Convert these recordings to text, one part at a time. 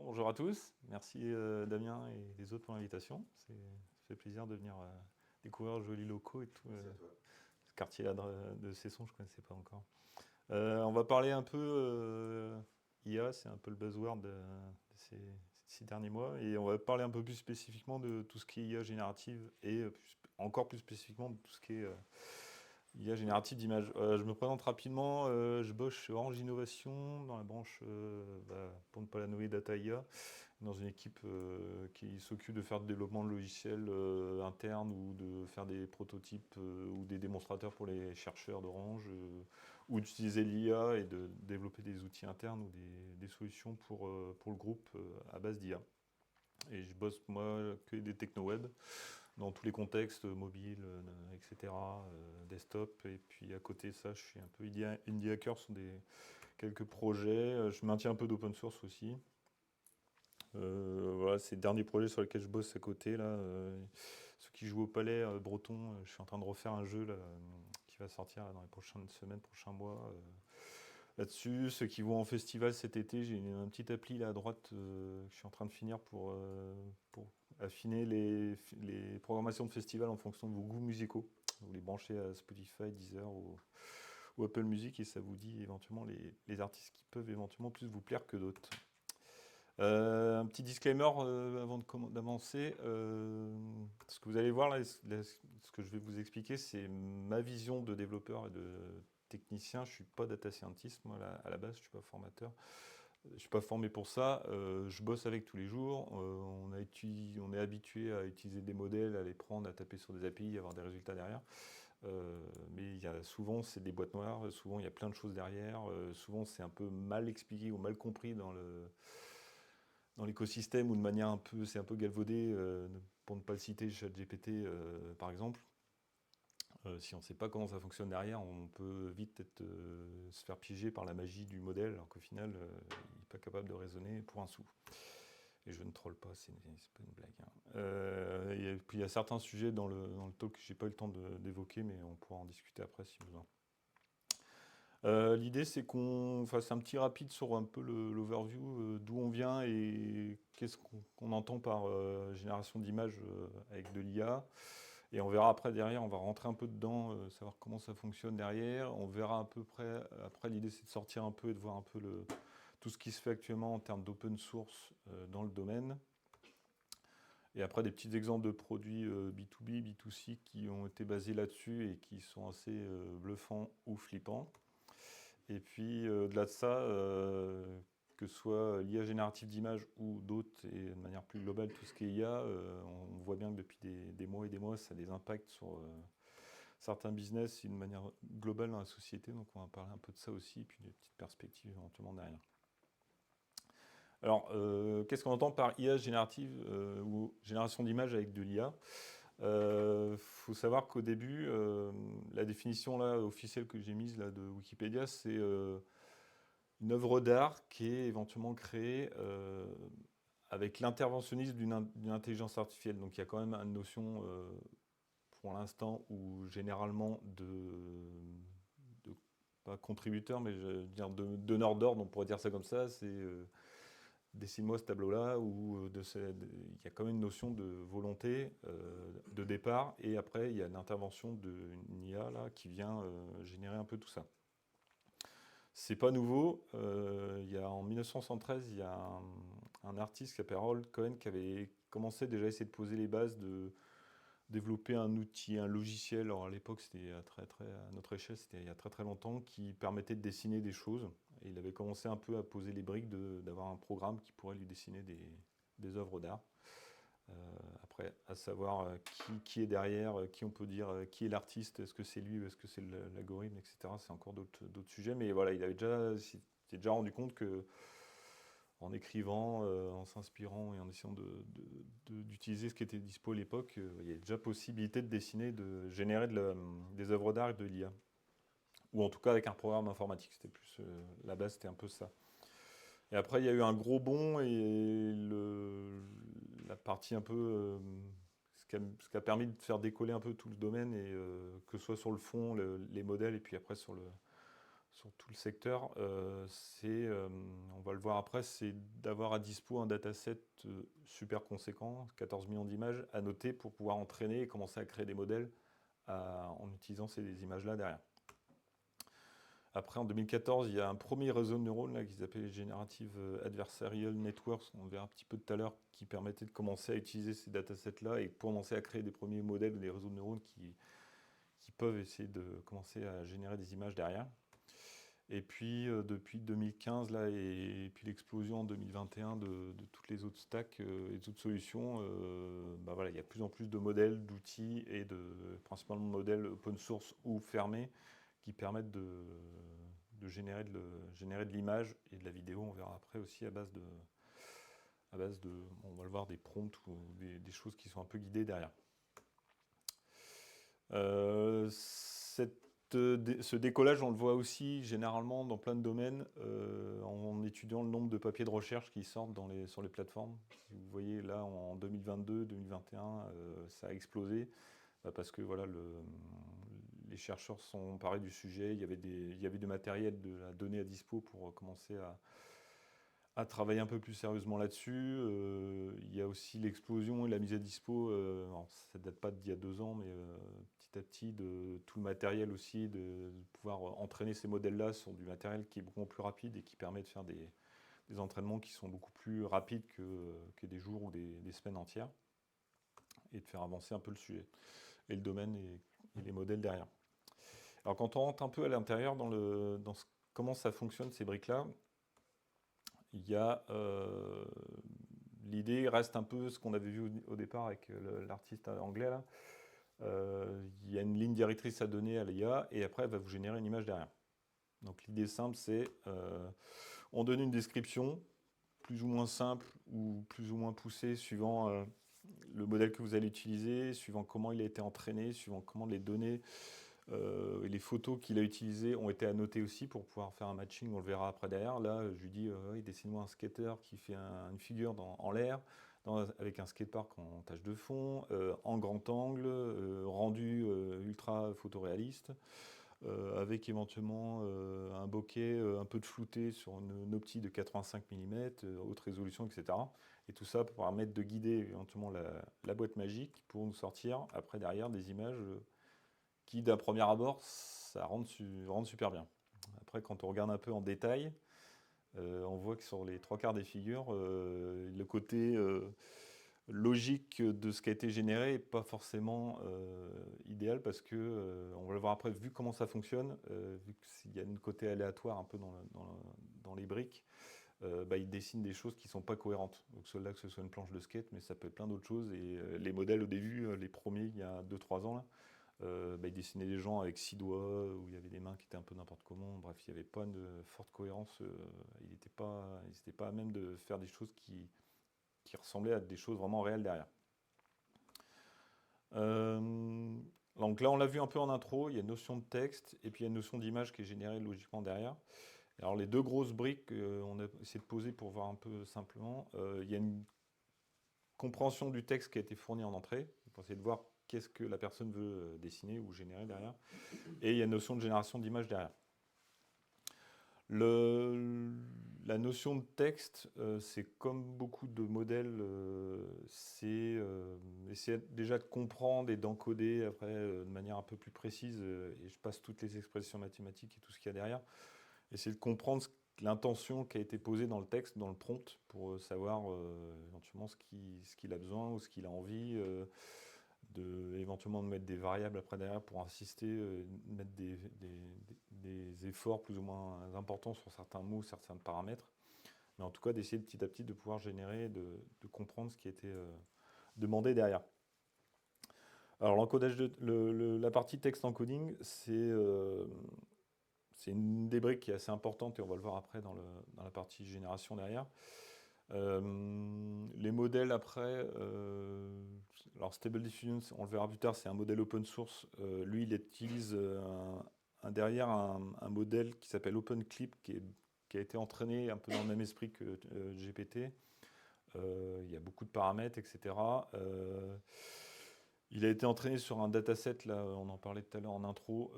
Bonjour à tous. Merci Damien et les autres pour l'invitation. Ça fait plaisir de venir découvrir jolis locaux et tout. Merci à toi. Ce quartier-là de Cesson, je ne connaissais pas encore. On va parler un peu IA, c'est un peu le buzzword de ces derniers mois. Et on va parler un peu plus spécifiquement de tout ce qui est IA générative et encore plus spécifiquement de tout ce qui est IA générative d'image. Je me présente rapidement, je bosse chez Orange Innovation dans la branche, pour ne pas la nommer, Data IA, dans une équipe qui s'occupe de faire du développement de logiciels internes ou de faire des prototypes ou des démonstrateurs pour les chercheurs d'Orange, ou d'utiliser l'IA et de développer des outils internes ou des solutions pour le groupe à base d'IA. Et je bosse, moi, que des techno-web dans tous les contextes, mobile, etc., desktop. Et puis à côté de ça, je suis un peu indie hacker sur quelques projets. Je maintiens un peu d'open source aussi. Voilà, c'est le dernier projet sur lequel je bosse à côté. Là, ceux qui jouent au Palais Breton, je suis en train de refaire un jeu là, qui va sortir là, dans les prochaines semaines, prochains mois. Là-dessus, ceux qui vont en festival cet été, j'ai un petit appli là à droite que je suis en train de finir pour affiner les programmations de festival en fonction de vos goûts musicaux. Vous les branchez à Spotify, Deezer ou Apple Music et ça vous dit éventuellement les artistes qui peuvent éventuellement plus vous plaire que d'autres. Un petit disclaimer avant d'avancer. Ce que vous allez voir là, ce que je vais vous expliquer, c'est ma vision de développeur et de technicien. Je suis pas data scientist, moi, à la base, je suis pas formateur. Je suis pas formé pour ça. Je bosse avec tous les jours. On est habitué à utiliser des modèles, à les prendre, à taper sur des API, à avoir des résultats derrière. Mais souvent, c'est des boîtes noires. Souvent, il y a plein de choses derrière. Souvent, c'est un peu mal expliqué ou mal compris dans l'écosystème ou de manière c'est un peu galvaudé, pour ne pas le citer, ChatGPT par exemple. Si on ne sait pas comment ça fonctionne derrière, on peut vite se faire piéger par la magie du modèle, alors qu'au final, il n'est pas capable de raisonner pour un sou. Et je ne troll pas, c'est pas une blague, hein. Et puis il y a certains sujets dans le talk que j'ai pas eu le temps d'évoquer, mais on pourra en discuter après si besoin. L'idée, c'est qu'on fasse un petit rapide sur un peu l'overview, d'où on vient et qu'est-ce qu'on entend par génération d'images avec de l'IA. Et on verra après derrière, on va rentrer un peu dedans, savoir comment ça fonctionne derrière. On verra à peu près, après l'idée c'est de sortir un peu et de voir un peu tout ce qui se fait actuellement en termes d'open source dans le domaine. Et après des petits exemples de produits B2B, B2C qui ont été basés là-dessus et qui sont assez bluffants ou flippants. Et puis, au-delà de ça, que ce soit l'IA générative d'images ou d'autres, et de manière plus globale, tout ce qui est IA, on voit bien que depuis des mois et des mois, ça a des impacts sur certains business et une manière globale dans la société. Donc, on va parler un peu de ça aussi, et puis des petites perspectives éventuellement derrière. Alors, qu'est-ce qu'on entend par IA générative ou génération d'images avec de l'IA? Faut savoir qu'au début, la définition là, officielle que j'ai mise là, de Wikipédia, c'est une œuvre d'art qui est éventuellement créée avec l'interventionnisme d'une intelligence artificielle. Donc il y a quand même une notion, pour l'instant, ou généralement pas contributeur, mais je veux dire de donneur d'ordre, on pourrait dire ça comme ça, c'est dessine-moi ce tableau-là, où il y a quand même une notion de volonté de départ, et après il y a l'intervention d'une IA là, qui vient générer un peu tout ça. C'est pas nouveau. En 1973, il y a un artiste qui s'appelle Harold Cohen qui avait commencé déjà à essayer de poser les bases de développer un outil, un logiciel. Alors à l'époque, c'était à notre échelle, c'était il y a très très longtemps, qui permettait de dessiner des choses. Et il avait commencé un peu à poser les briques d'avoir un programme qui pourrait lui dessiner des œuvres d'art. Après, à savoir qui est derrière, qui on peut dire, qui est l'artiste, est-ce que c'est lui ou est-ce que c'est l'algorithme, etc. C'est encore d'autres sujets, mais voilà, s'est déjà rendu compte que en écrivant, en s'inspirant et en essayant d'utiliser ce qui était dispo à l'époque, il y a déjà possibilité de dessiner, de générer des œuvres d'art et de l'IA. Ou en tout cas avec un programme informatique, c'était plus la base, c'était un peu ça. Et après, il y a eu un gros bond et la partie un peu. Ce qui a permis de faire décoller un peu tout le domaine, et que ce soit sur le fond, les modèles, et puis après sur tout le secteur, on va le voir après, c'est d'avoir à dispo un dataset super conséquent, 14 millions d'images à noter pour pouvoir entraîner et commencer à créer des modèles en utilisant ces images-là derrière. Après, en 2014, il y a un premier réseau de neurones là, qui s'appelait Generative Adversarial Networks, on le verra un petit peu tout à l'heure, qui permettait de commencer à utiliser ces datasets-là et commencer à créer des premiers modèles, des réseaux de neurones qui peuvent essayer de commencer à générer des images derrière. Et puis, depuis 2015, là, et puis l'explosion en 2021 de toutes les autres stacks et toutes solutions, voilà, il y a de plus en plus de modèles, d'outils et principalement de modèles open source ou fermés qui permettent de générer de l'image et de la vidéo. On verra après aussi à base de on va le voir, des prompts ou des choses qui sont un peu guidées derrière. Ce décollage, on le voit aussi généralement dans plein de domaines en étudiant le nombre de papiers de recherche qui sortent sur les plateformes. Si vous voyez là en 2022, 2021, ça a explosé parce que voilà, les chercheurs sont emparés du sujet. Il y avait du matériel, de la donnée à dispo pour commencer à travailler un peu plus sérieusement là-dessus. Il y a aussi l'explosion et la mise à dispo, ça ne date pas d'il y a 2 ans, mais petit à petit, de tout le matériel aussi, de pouvoir entraîner ces modèles-là sur du matériel qui est beaucoup plus rapide et qui permet de faire des entraînements qui sont beaucoup plus rapides que des jours ou des semaines entières, et de faire avancer un peu le sujet, et le domaine et les modèles derrière. Alors quand on rentre un peu à l'intérieur comment ça fonctionne ces briques-là, il y a l'idée reste un peu ce qu'on avait vu au départ avec l'artiste anglais là. Il y a une ligne directrice à donner à l'IA et après elle va vous générer une image derrière. Donc l'idée simple c'est on donne une description plus ou moins simple ou plus ou moins poussée suivant le modèle que vous allez utiliser, suivant comment il a été entraîné, suivant comment les données et les photos qu'il a utilisées ont été annotées aussi pour pouvoir faire un matching, on le verra après derrière. Là, je lui dis, dessine-moi un skater qui fait une figure en l'air, avec un skatepark en tâche de fond, en grand angle, rendu ultra photoréaliste, avec éventuellement un bokeh un peu de flouté sur une optique de 85 mm, haute résolution, etc. Et tout ça pour permettre de guider éventuellement la boîte magique pour nous sortir après derrière des images qui d'un premier abord, ça rend super bien. Après, quand on regarde un peu en détail, on voit que sur les 3/4 des figures, le côté logique de ce qui a été généré n'est pas forcément idéal parce que, on va le voir après, vu comment ça fonctionne, vu qu'il y a un côté aléatoire un peu dans les briques, il dessine des choses qui ne sont pas cohérentes. Donc celle-là, que ce soit une planche de skate, mais ça peut être plein d'autres choses. Et les modèles au début, les premiers, il y a 2-3 ans, là, il dessinait des gens avec 6 doigts, où il y avait des mains qui étaient un peu n'importe comment. Bref, il n'y avait pas une forte cohérence. Ils n'étaient pas à même de faire des choses qui ressemblaient à des choses vraiment réelles derrière. Donc là, on l'a vu un peu en intro, il y a une notion de texte et puis il y a une notion d'image qui est générée logiquement derrière. Alors les deux grosses briques qu'on a essayé de poser pour voir un peu simplement, il y a une compréhension du texte qui a été fourni en entrée, pour essayer de voir qu'est-ce que la personne veut dessiner ou générer derrière. Et il y a une notion de génération d'image derrière. La notion de texte, c'est comme beaucoup de modèles, c'est essayer déjà de comprendre et d'encoder après de manière un peu plus précise, et je passe toutes les expressions mathématiques et tout ce qu'il y a derrière, essayer de comprendre l'intention qui a été posée dans le texte, dans le prompt, pour savoir éventuellement ce qu'il a besoin ou ce qu'il a envie, éventuellement de mettre des variables après derrière pour insister, mettre des efforts plus ou moins importants sur certains mots, certains paramètres. Mais en tout cas, d'essayer petit à petit de pouvoir générer, de comprendre ce qui était demandé derrière. Alors l'encodage, la partie texte encoding, c'est une des briques qui est assez importante et on va le voir après dans la partie génération derrière. Les modèles après, alors Stable Diffusion, on le verra plus tard, c'est un modèle open source. Lui, il utilise derrière un modèle qui s'appelle OpenClip, qui a été entraîné un peu dans le même esprit que GPT. Il y a beaucoup de paramètres, etc. Il a été entraîné sur un dataset, là, on en parlait tout à l'heure en intro,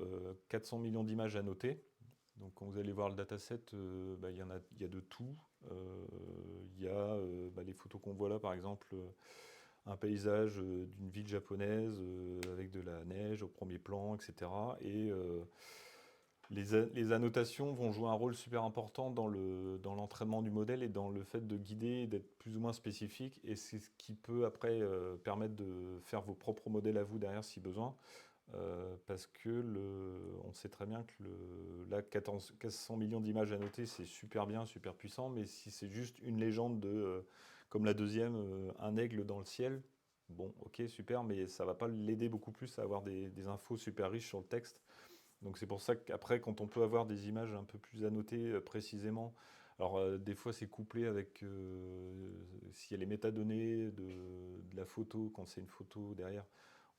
400 millions d'images à noter. Donc quand vous allez voir le dataset, il y a de tout. Il y a les photos qu'on voit là, par exemple, un paysage d'une ville japonaise avec de la neige au premier plan, etc. Et les annotations vont jouer un rôle super important dans l'entraînement du modèle et dans le fait de guider, d'être plus ou moins spécifique. Et c'est ce qui peut après permettre de faire vos propres modèles à vous derrière si besoin. Parce que on sait très bien que là, 400 millions d'images annotées, c'est super bien, super puissant, mais si c'est juste une légende comme la deuxième, un aigle dans le ciel, bon, ok, super, mais ça va pas l'aider beaucoup plus à avoir des infos super riches sur le texte. Donc c'est pour ça qu'après, quand on peut avoir des images un peu plus annotées précisément, alors des fois c'est couplé avec s'il y a les métadonnées de la photo, quand c'est une photo derrière,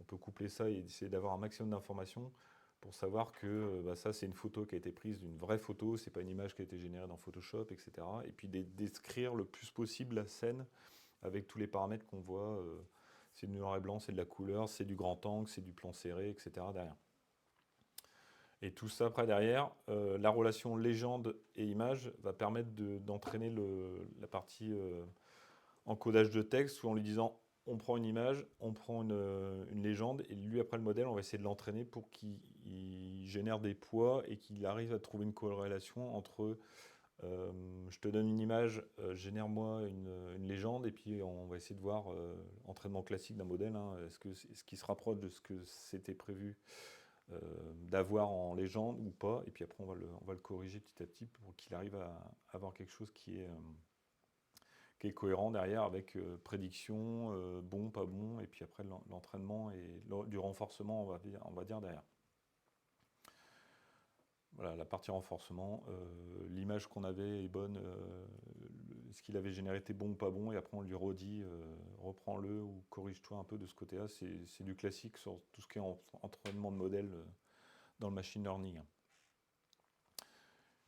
on peut coupler ça et essayer d'avoir un maximum d'informations pour savoir que ça c'est une photo qui a été prise d'une vraie photo, c'est pas une image qui a été générée dans Photoshop, etc. Et puis décrire le plus possible la scène avec tous les paramètres qu'on voit. C'est du noir et blanc, c'est de la couleur, c'est du grand angle, c'est du plan serré, etc. derrière. Et tout ça, après, derrière, la relation légende et image va permettre d'entraîner la partie encodage de texte, où en lui disant, on prend une image, on prend une légende, et lui, après le modèle, on va essayer de l'entraîner pour qu'il génère des poids et qu'il arrive à trouver une corrélation entre je te donne une image, génère-moi une légende, et puis on va essayer de voir entraînement classique d'un modèle, hein, est-ce qu'il se rapproche de ce que c'était prévu d'avoir en légende ou pas, et puis après on va le corriger petit à petit pour qu'il arrive à avoir quelque chose qui est cohérent derrière avec prédiction, bon, pas bon, et puis après l'entraînement et du renforcement, on va dire derrière. Voilà, la partie renforcement, l'image qu'on avait est bonne, ce qu'il avait généré était bon ou pas bon, et après on lui redit, reprends-le ou corrige-toi un peu de ce côté-là. C'est du classique sur tout ce qui est entraînement de modèle dans le machine learning.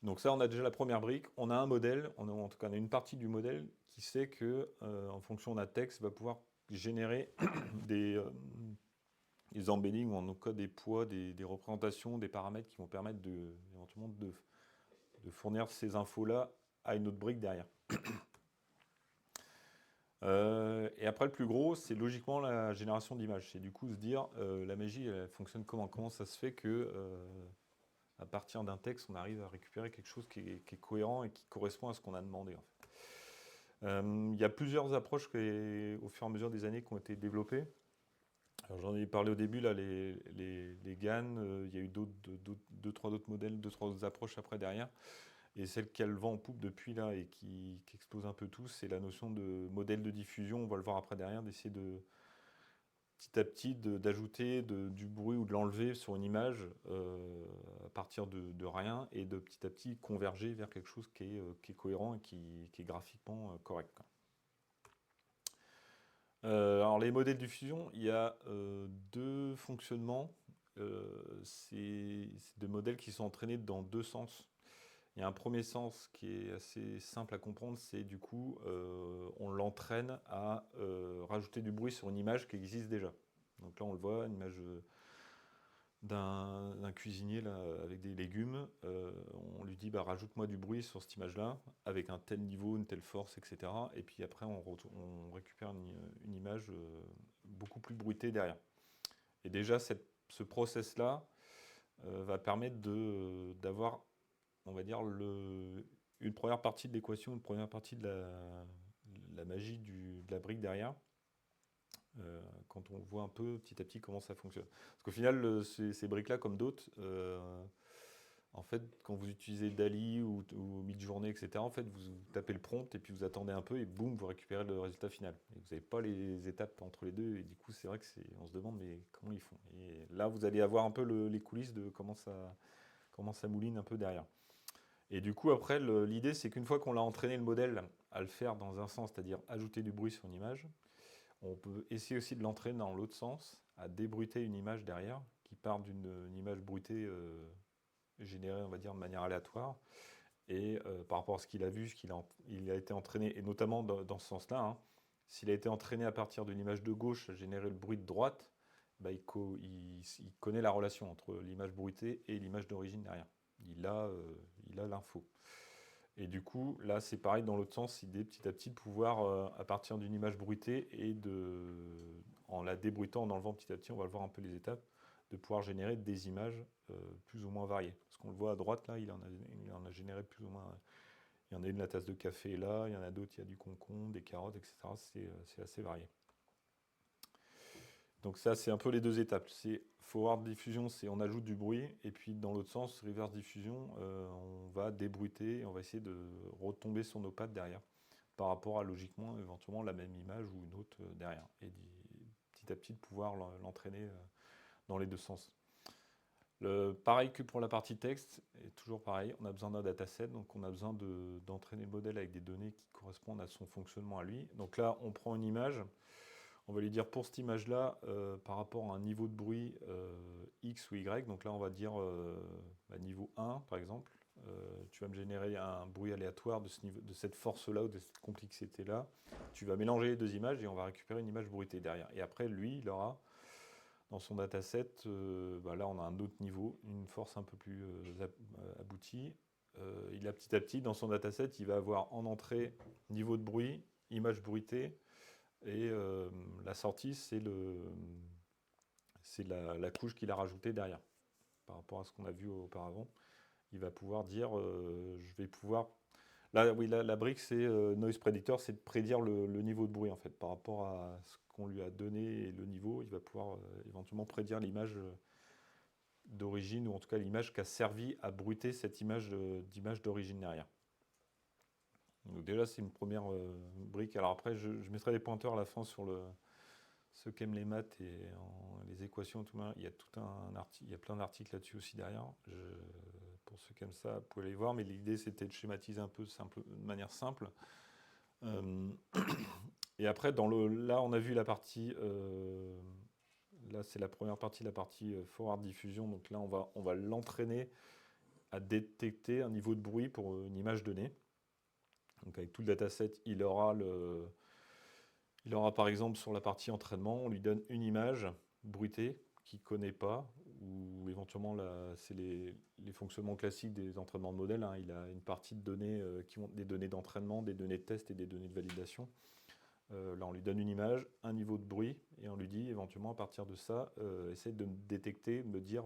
Donc ça, on a déjà la première brique. On a un modèle, en tout cas on a une partie du modèle qui sait que, en fonction d'un texte, va pouvoir générer des embeddings ou en cas des poids, des représentations, des paramètres qui vont permettre éventuellement de fournir ces infos-là à une autre brique derrière. Et après, le plus gros, c'est logiquement la génération d'images. C'est du coup se dire, la magie, elle fonctionne comment? Comment ça se fait que à partir d'un texte, on arrive à récupérer quelque chose qui est cohérent et qui correspond à ce qu'on a demandé, en fait. Il y a plusieurs approches au fur et à mesure des années qui ont été développées. Alors, j'en ai parlé au début, là, les GAN, il y a eu deux, trois autres modèles, deux, trois autres approches après derrière. Et celle qui a le vent en poupe depuis là et qui explose un peu tout, c'est la notion de modèle de diffusion. On va le voir après derrière, d'essayer petit à petit d'ajouter du bruit ou de l'enlever sur une image à partir de rien et de petit à petit converger vers quelque chose qui est cohérent et qui est graphiquement correct, quoi. Alors les modèles de diffusion, il y a deux fonctionnements. C'est des modèles qui sont entraînés dans deux sens. Il y a un premier sens qui est assez simple à comprendre, c'est du coup, on l'entraîne à rajouter du bruit sur une image qui existe déjà. Donc là, on le voit, une image d'un cuisinier là, avec des légumes. On lui dit, bah, rajoute-moi du bruit sur cette image-là, avec un tel niveau, une telle force, etc. Et puis après, on récupère une image beaucoup plus bruitée derrière. Et déjà, ce process-là va permettre d'avoir, on va dire, une première partie de l'équation, une première partie de la magie de la brique derrière, quand on voit un peu petit à petit comment ça fonctionne. Parce qu'au final, ces briques-là, comme d'autres, en fait, quand vous utilisez DALL-E ou Midjourney, etc., en fait, vous tapez le prompt et puis vous attendez un peu et boum, vous récupérez le résultat final. Et vous n'avez pas les étapes entre les deux et du coup, c'est vrai que on se demande mais comment ils font. Et là, vous allez avoir un peu les coulisses de comment ça mouline un peu derrière. Et du coup, après, l'idée, c'est qu'une fois qu'on a entraîné le modèle à le faire dans un sens, c'est-à-dire ajouter du bruit sur une image, on peut essayer aussi de l'entraîner dans l'autre sens, à débruiter une image derrière, qui part d'une image bruitée générée, on va dire, de manière aléatoire. Et par rapport à ce qu'il a vu, il a été entraîné, et notamment dans ce sens-là, hein, s'il a été entraîné à partir d'une image de gauche à générer le bruit de droite, bah, il connaît la relation entre l'image bruitée et l'image d'origine derrière. il a l'info. Et du coup, là, c'est pareil dans l'autre sens, l'idée petit à petit de pouvoir, à partir d'une image bruitée en la débruitant, en enlevant petit à petit, on va le voir un peu les étapes, de pouvoir générer des images plus ou moins variées. Parce qu'on le voit à droite, là, il en a généré plus ou moins. Il y en a une, la tasse de café là, il y en a d'autres, il y a du concombre, des carottes, etc. C'est assez varié. Donc ça, c'est un peu les deux étapes. C'est forward diffusion, c'est on ajoute du bruit, et puis dans l'autre sens, reverse diffusion, on va débruiter, et on va essayer de retomber sur nos pattes derrière, par rapport à logiquement, éventuellement, la même image ou une autre derrière, et petit à petit de pouvoir l'entraîner dans les deux sens. Pareil que pour la partie texte, et toujours pareil, on a besoin d'un dataset, donc on a besoin d'entraîner le modèle avec des données qui correspondent à son fonctionnement à lui. Donc là, on prend une image, on va lui dire pour cette image-là, par rapport à un niveau de bruit X ou Y, donc là on va dire niveau 1 par exemple, tu vas me générer un bruit aléatoire de cette force-là ou de cette complexité-là, tu vas mélanger les deux images et on va récupérer une image bruitée derrière. Et après, lui, il aura dans son dataset, là on a un autre niveau, une force un peu plus aboutie. Il a petit à petit, dans son dataset, il va avoir en entrée niveau de bruit, image bruitée, et la sortie, c'est la couche qu'il a rajoutée derrière, par rapport à ce qu'on a vu auparavant. Il va pouvoir dire, je vais pouvoir... Là, oui, la brique, c'est Noise Predictor, c'est de prédire le niveau de bruit, en fait, par rapport à ce qu'on lui a donné et le niveau. Il va pouvoir éventuellement prédire l'image d'origine, ou en tout cas l'image qui a servi à bruiter cette image d'image d'origine derrière. Donc déjà, c'est une première brique. Alors après, je mettrai des pointeurs à la fin sur ceux qui aiment les maths et les équations, tout ça. Il y a tout un article, il y a plein d'articles là-dessus aussi derrière. Pour ceux qui aiment ça, vous pouvez les voir, mais l'idée c'était de schématiser un peu de manière simple. Et après, là, on a vu la partie. Là, c'est la première partie, la partie forward diffusion. Donc là, on va l'entraîner à détecter un niveau de bruit pour une image donnée. Donc avec tout le dataset, il aura par exemple sur la partie entraînement, on lui donne une image bruitée qu'il ne connaît pas, ou éventuellement c'est les fonctionnements classiques des entraînements de modèles. Hein. Il a une partie de données qui ont des données d'entraînement, des données de test et des données de validation. Là, on lui donne une image, un niveau de bruit, et on lui dit éventuellement à partir de ça, essaye de me détecter, me dire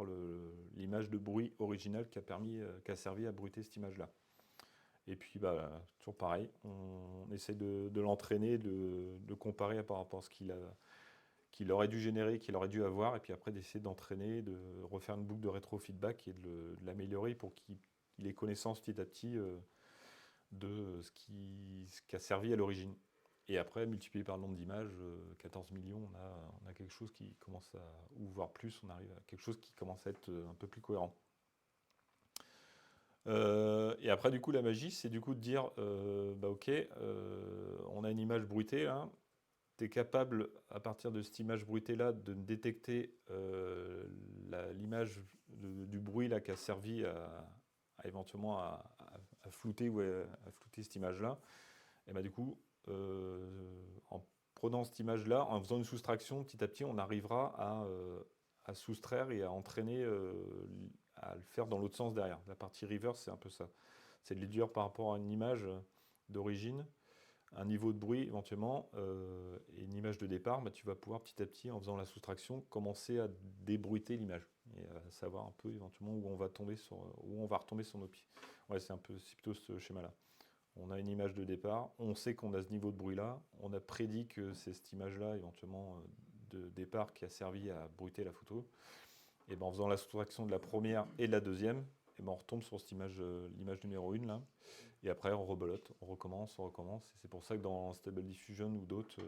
l'image de bruit originale qui a servi à bruiter cette image-là. Et puis, toujours pareil, on essaie de l'entraîner, de comparer par rapport à ce qu'il aurait dû générer, qu'il aurait dû avoir, et puis après d'essayer d'entraîner, de refaire une boucle de rétro-feedback et de l'améliorer pour qu'il ait connaissance petit à petit de ce qui a servi à l'origine. Et après, multiplié par le nombre d'images, 14 millions, on a quelque chose qui commence ou voire plus, on arrive à quelque chose qui commence à être un peu plus cohérent. Et après, du coup, la magie, c'est du coup de dire, ok, on a une image bruitée, hein, tu es capable, à partir de cette image bruitée-là, de détecter l'image du bruit là, qui a servi éventuellement à flouter ou à flouter cette image-là. Et du coup, en prenant cette image-là, en faisant une soustraction, petit à petit, on arrivera à soustraire et à entraîner, à le faire dans l'autre sens derrière. La partie reverse, c'est un peu ça. C'est de l'éduire par rapport à une image d'origine, un niveau de bruit éventuellement, et une image de départ, tu vas pouvoir petit à petit, en faisant la soustraction, commencer à débruiter l'image et à savoir un peu éventuellement où on va retomber sur nos pieds. Ouais, c'est plutôt ce schéma-là. On a une image de départ, on sait qu'on a ce niveau de bruit-là, on a prédit que c'est cette image-là, éventuellement, de départ qui a servi à bruiter la photo. Et en faisant la soustraction de la première et de la deuxième, on retombe sur cette image, l'image numéro 1 là. Et après, on rebolote, on recommence. Et c'est pour ça que dans Stable Diffusion ou d'autres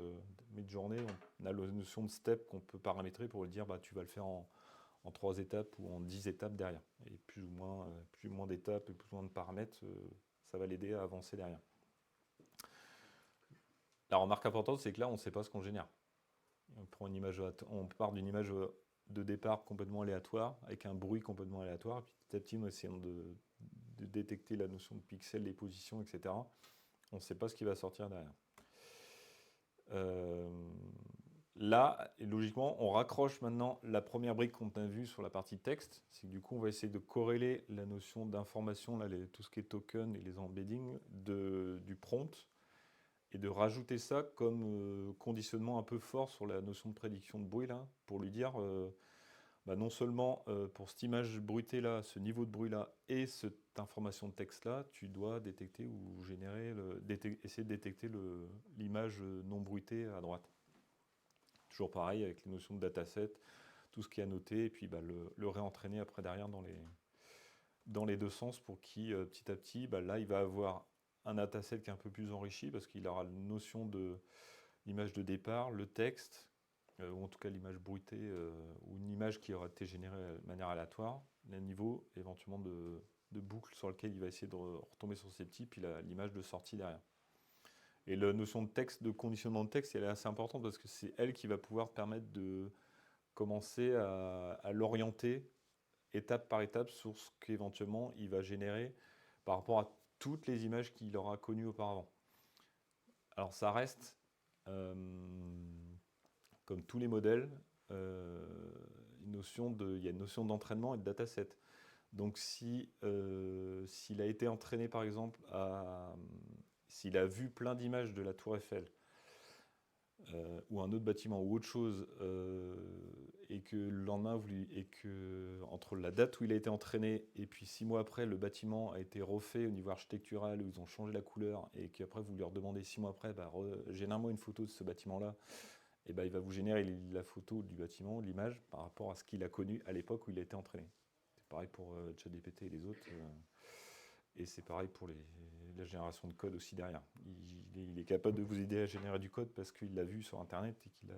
mid-journée, on a la notion de step qu'on peut paramétrer pour le dire, tu vas le faire en 3 étapes ou en 10 étapes derrière. Et plus ou moins d'étapes et plus ou moins de paramètres, ça va l'aider à avancer derrière. La remarque importante, c'est que là, on ne sait pas ce qu'on génère. On part d'une image de départ complètement aléatoire, avec un bruit complètement aléatoire, puis petit à petit, nous essayons de détecter la notion de pixels, les positions, etc. On ne sait pas ce qui va sortir derrière. là, logiquement, on raccroche maintenant la première brique qu'on a vue sur la partie texte. C'est que du coup, on va essayer de corréler la notion d'information, là, tout ce qui est token et les embeddings du prompt, et de rajouter ça comme conditionnement un peu fort sur la notion de prédiction de bruit, là, pour lui dire, bah, non seulement pour cette image bruitée là, ce niveau de bruit là, et cette information de texte là, tu dois détecter ou générer, essayer de détecter l'image non bruitée à droite. Toujours pareil avec les notions de dataset, tout ce qui est annoté, et puis bah, le réentraîner après derrière dans les deux sens pour qu'il, petit à petit, bah, là, il va avoir un dataset qui est un peu plus enrichi parce qu'il aura une notion de l'image de départ, le texte, ou en tout cas l'image bruitée, ou une image qui aura été générée de manière aléatoire, un niveau éventuellement de boucle sur lequel il va essayer de retomber sur ses petits, puis l'image de sortie derrière. Et la notion de texte, de conditionnement de texte, elle est assez importante parce que c'est elle qui va pouvoir permettre de commencer à l'orienter étape par étape sur ce qu'éventuellement il va générer par rapport à toutes les images qu'il aura connues auparavant. Alors ça reste, euh, comme tous les modèles, il y a une notion d'entraînement et de dataset. Donc s'il a été entraîné par exemple s'il a vu plein d'images de la Tour Eiffel, ou un autre bâtiment ou autre chose, et que le lendemain, et que entre la date où il a été entraîné et puis 6 mois après, le bâtiment a été refait au niveau architectural, où ils ont changé la couleur, et qu'après vous lui redemandez 6 mois après, bah, génère-moi une photo de ce bâtiment-là, et bah, il va vous générer la photo du bâtiment, l'image, par rapport à ce qu'il a connu à l'époque où il a été entraîné. C'est pareil pour ChatGPT et les autres. Et c'est pareil pour la génération de code aussi derrière. Il est capable de vous aider à générer du code parce qu'il l'a vu sur Internet et qu'il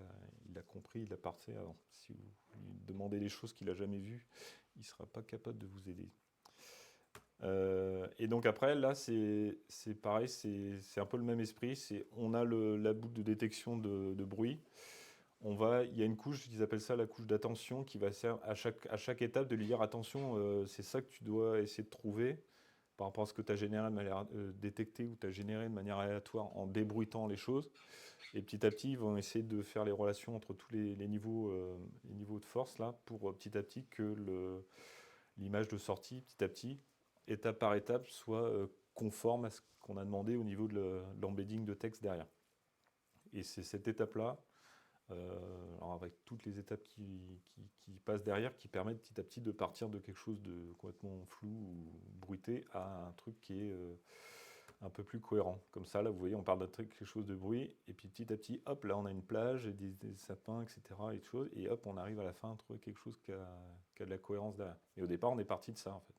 a compris, il l'a parsé avant. Si vous lui demandez des choses qu'il n'a jamais vues, il ne sera pas capable de vous aider. Et donc après, là, c'est pareil, c'est un peu le même esprit. On a la boucle de détection de bruit. Il y a une couche, ils appellent ça la couche d'attention, qui va servir à chaque étape de lui dire attention, c'est ça que tu dois essayer de trouver par rapport à ce que tu as généré de manière détecté ou tu as généré de manière aléatoire en débruitant les choses. Et petit à petit, ils vont essayer de faire les relations entre tous les niveaux de force là, pour petit à petit que l'image de sortie, petit à petit, étape par étape, soit conforme à ce qu'on a demandé au niveau de l'embedding de texte derrière. Et c'est cette étape-là, alors avec toutes les étapes qui passent derrière, qui permettent petit à petit de partir de quelque chose de complètement flou ou bruité à un truc qui est un peu plus cohérent. Comme ça, là, vous voyez, on parle d'un truc, quelque chose de bruit, et puis petit à petit, hop, là, on a une plage, et des sapins, etc., et hop, on arrive à la fin à trouver quelque chose qui a de la cohérence derrière. Et au départ, on est parti de ça, en fait.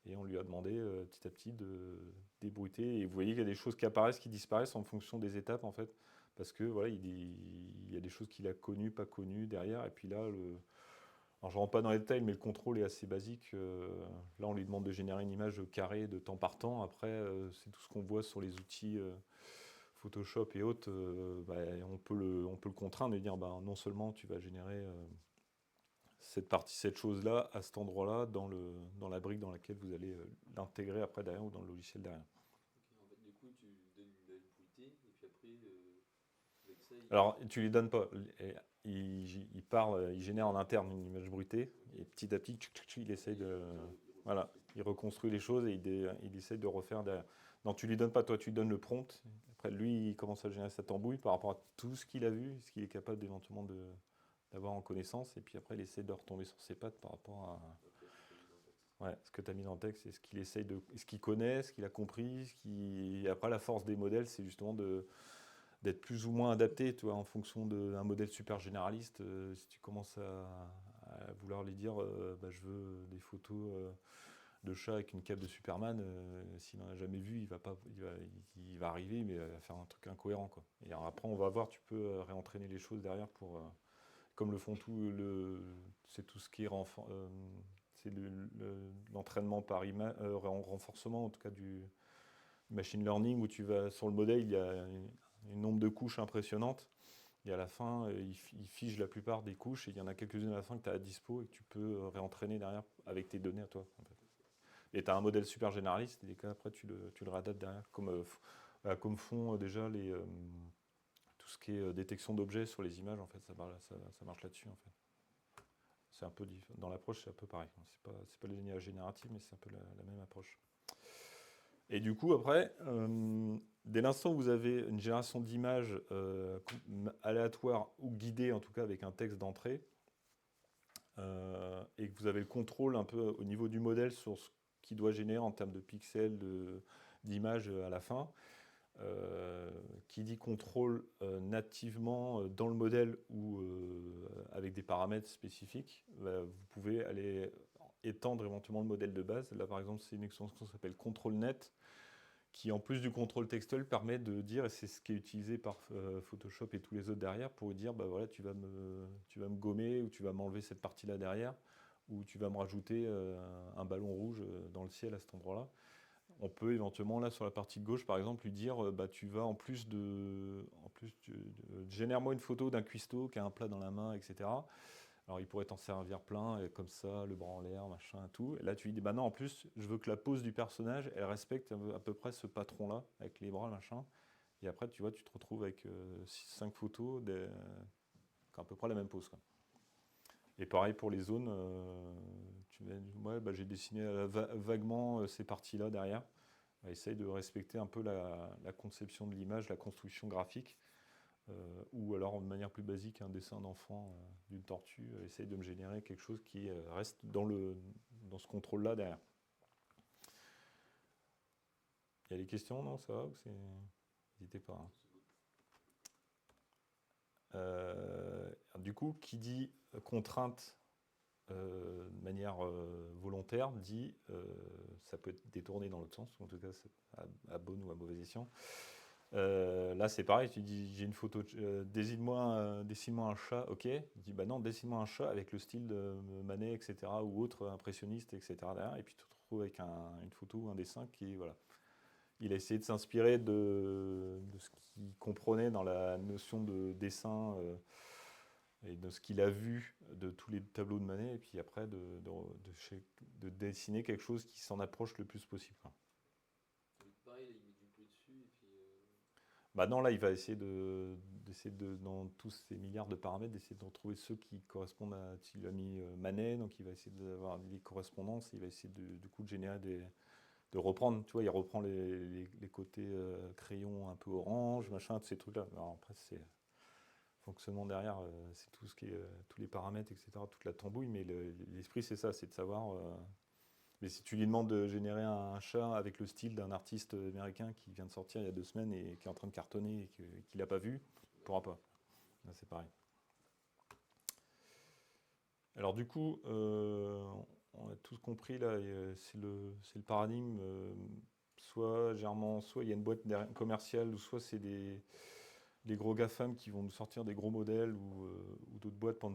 Et on lui a demandé petit à petit de débruiter. Et vous voyez qu'il y a des choses qui apparaissent, qui disparaissent en fonction des étapes, en fait. Parce que voilà, il y a des choses qu'il a connues, pas connues derrière. Et puis là, alors je ne rentre pas dans les détails, mais le contrôle est assez basique. Là, on lui demande de générer une image carrée de temps par temps. Après, c'est tout ce qu'on voit sur les outils Photoshop et autres. Bah, on peut le contraindre et dire bah, non seulement tu vas générer cette chose-là à cet endroit-là dans la brique dans laquelle vous allez l'intégrer après derrière ou dans le logiciel derrière. Ok, en fait, du coup, tu donnes une belle bruitée, et puis après, avec ça, Alors, tu lui donnes pas. Il génère en interne une image bruitée et petit à petit, il essaye de. Voilà, il reconstruit les choses et il essaye de refaire derrière. Non, tu lui donnes pas, toi, tu lui donnes le prompt. Après, lui, il commence à générer sa tambouille par rapport à tout ce qu'il a vu, ce qu'il est capable d'éventuellement d'avoir en connaissance. Et puis après, il essaie de retomber sur ses pattes par rapport à après ce que tu as mis dans le texte. ouais, ce que tu as mis dans le texte et ce qu'il connaît, ce qu'il a compris. Et après, la force des modèles, c'est justement d'être plus ou moins adapté, tu vois, en fonction d'un modèle super généraliste. Si tu commences à vouloir lui dire, bah, je veux des photos de chats avec une cape de Superman, s'il n'en a jamais vu, il va arriver, mais il va faire un truc incohérent, quoi. Et alors après, on va voir, tu peux réentraîner les choses derrière pour, comme le font c'est tout ce qui est c'est l'entraînement par renforcement, en tout cas du machine learning, où tu vas sur le modèle, il y a un nombre de couches impressionnantes. Et à la fin, il fige la plupart des couches et il y en a quelques-unes à la fin que tu as à dispo et que tu peux réentraîner derrière avec tes données à toi. En fait. Et tu as un modèle super généraliste et après tu le réadaptes derrière, comme font déjà tout tout ce qui est détection d'objets sur les images, en fait, ça marche là-dessus, en fait. C'est un peu dans l'approche, c'est un peu pareil. C'est pas le linéage génératif, mais c'est un peu la même approche. Et du coup, après, dès l'instant où vous avez une génération d'images aléatoire ou guidée, en tout cas avec un texte d'entrée, et que vous avez le contrôle un peu au niveau du modèle sur ce qu'il doit générer en termes de pixels, d'images à la fin, qui dit contrôle nativement dans le modèle ou avec des paramètres spécifiques, vous pouvez aller étendre éventuellement le modèle de base. Là, par exemple, c'est une extension qui s'appelle ControlNet, qui, en plus du contrôle textuel, permet de dire, et c'est ce qui est utilisé par Photoshop et tous les autres derrière, pour dire, bah voilà, tu vas me gommer, ou tu vas m'enlever cette partie-là derrière, ou tu vas me rajouter un ballon rouge dans le ciel à cet endroit-là. On peut éventuellement, là, sur la partie de gauche, par exemple, lui dire, bah, tu vas, génère-moi une photo d'un cuistot qui a un plat dans la main, etc. Alors, il pourrait t'en servir plein, et comme ça, le bras en l'air, machin, tout. Et là, tu lui dis, bah non, en plus, je veux que la pose du personnage, elle respecte à peu près ce patron-là, avec les bras, machin. Et après, tu vois, tu te retrouves avec 5 photos qui ont à peu près la même pose, quoi. Et pareil pour les zones, ouais, bah, j'ai dessiné vaguement ces parties-là derrière. Essaye de respecter un peu la conception de l'image, la construction graphique. Ou alors de manière plus basique, un dessin d'enfant d'une tortue, essaye de me générer quelque chose qui reste dans ce contrôle-là derrière. Il y a des questions, non? Ça va ou N'hésitez pas. Du coup, qui dit contrainte de manière volontaire, dit ça peut être détourné dans l'autre sens, en tout cas à bonne ou à mauvaise escient. Là, c'est pareil, tu dis j'ai une photo, dessine-moi un chat, ok. Il dit bah non, dessine-moi un chat avec le style de Manet, etc. ou autre impressionniste, etc. derrière, et puis tu te retrouves avec une photo ou un dessin qui, voilà. Il a essayé de s'inspirer de ce qu'il comprenait dans la notion de dessin et de ce qu'il a vu de tous les tableaux de Manet, et puis après de dessiner quelque chose qui s'en approche le plus possible, quoi. Pareil, il met du bleu dessus et puis. Bah non, là, il va essayer dans tous ces milliards de paramètres, d'essayer de retrouver ceux qui correspondent à. Il a mis Manet, donc il va essayer d'avoir des correspondances, il va essayer du coup de générer de reprendre, tu vois, il reprend les côtés crayon un peu orange, machin, tous ces trucs-là. Alors après, c'est fonctionnement derrière, c'est tout ce qui est tous les paramètres, etc., toute la tambouille, mais l'esprit, c'est ça, c'est de savoir. Mais si tu lui demandes de générer un chat avec le style d'un artiste américain qui vient de sortir il y a 2 semaines et qui est en train de cartonner et qu'il n'a pas vu, il ne pourra pas. Là, c'est pareil. Alors du coup, on a tous compris, là, c'est le paradigme, soit il y a une boîte commerciale, ou soit c'est les gros GAFAM qui vont nous sortir des gros modèles, ou d'autres boîtes pour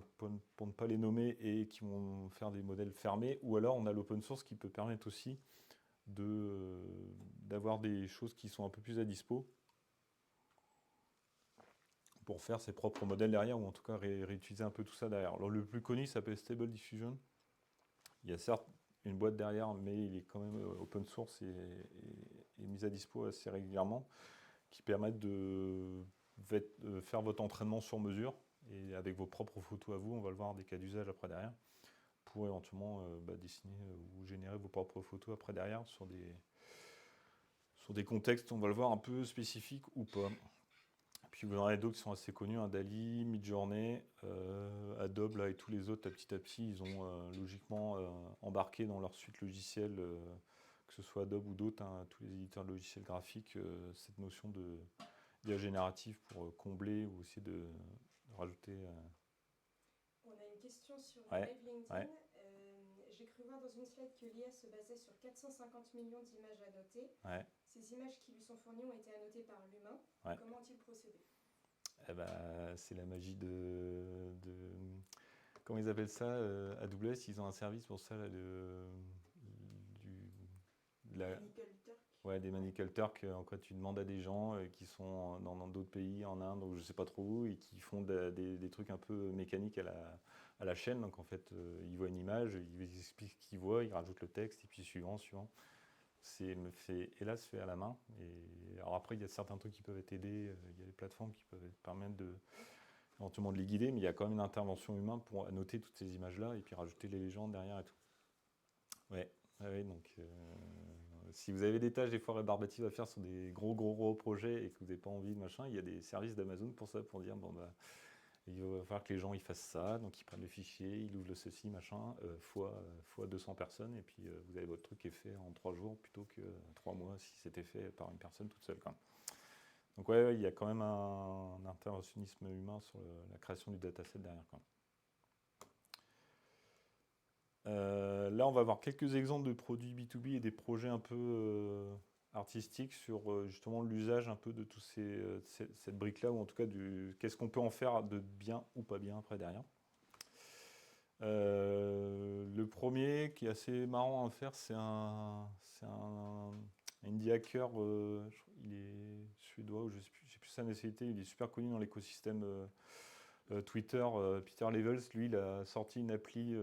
ne pas les nommer, et qui vont faire des modèles fermés, ou alors on a l'open source qui peut permettre aussi d'avoir des choses qui sont un peu plus à dispo pour faire ses propres modèles derrière, ou en tout cas réutiliser un peu tout ça derrière. Alors le plus connu s'appelle Stable Diffusion. Il y a certes une boîte derrière, mais il est quand même open source et mis à dispo assez régulièrement, qui permettent de faire votre entraînement sur mesure, et avec vos propres photos à vous, on va le voir des cas d'usage après derrière, pour éventuellement dessiner ou générer vos propres photos après derrière sur des contextes, on va le voir, un peu spécifiques ou pas. Puis vous en avez d'autres qui sont assez connus, Dali, Midjourney, Adobe, là, et tous les autres, petit à petit, ils ont logiquement embarqué dans leur suite logicielle, que ce soit Adobe ou d'autres, hein, tous les éditeurs de logiciels graphiques, cette notion d'IA générative pour combler ou essayer de rajouter. On a une question sur le Ouais, live LinkedIn. ouais. J'ai cru voir dans une slide que l'IA se basait sur 450 millions d'images annotées. Ouais. Ces images qui lui sont fournies ont été annotées par l'humain. Ouais. Comment ont-ils procédé? Eh ben, c'est la magie comment ils appellent ça, AWS, ils ont un service pour ça, là, Manical Turk. Ouais, des Manical Turk, en quoi tu demandes à des gens qui sont dans d'autres pays, en Inde, donc je sais pas trop où, et qui font des trucs un peu mécaniques à la chaîne. Donc en fait, ils voient une image, ils expliquent ce qu'ils voient, ils rajoutent le texte, et puis suivant. c'est hélas fait à la main. Et alors après, il y a certains trucs qui peuvent t'aider, il y a des plateformes qui peuvent permettre éventuellement de les guider, mais il y a quand même une intervention humaine pour annoter toutes ces images-là et puis rajouter les légendes derrière et tout. Ouais, ouais, donc si vous avez des tâches des fois rébarbatives à faire sur des gros projets et que vous n'avez pas envie de machin, il y a des services d'Amazon pour ça, pour dire bon bah il va falloir que les gens ils fassent ça, donc ils prennent le fichier, ils ouvrent le ceci, machin, fois 200 personnes, et puis vous avez votre truc qui est fait en 3 jours plutôt que 3 mois si c'était fait par une personne toute seule, quoi. Donc ouais, il y a quand même un interventionnisme humain sur la création du dataset derrière, quoi. Là, on va voir quelques exemples de produits B2B et des projets un peu artistiques sur justement l'usage un peu de tous cette brique-là, ou en tout cas qu'est-ce qu'on peut en faire de bien ou pas bien après derrière. Le premier qui est assez marrant à faire, c'est un indie hacker, il est suédois ou je sais plus sa nationalité, il est super connu dans l'écosystème Twitter. Peter Levels, lui, il a sorti une appli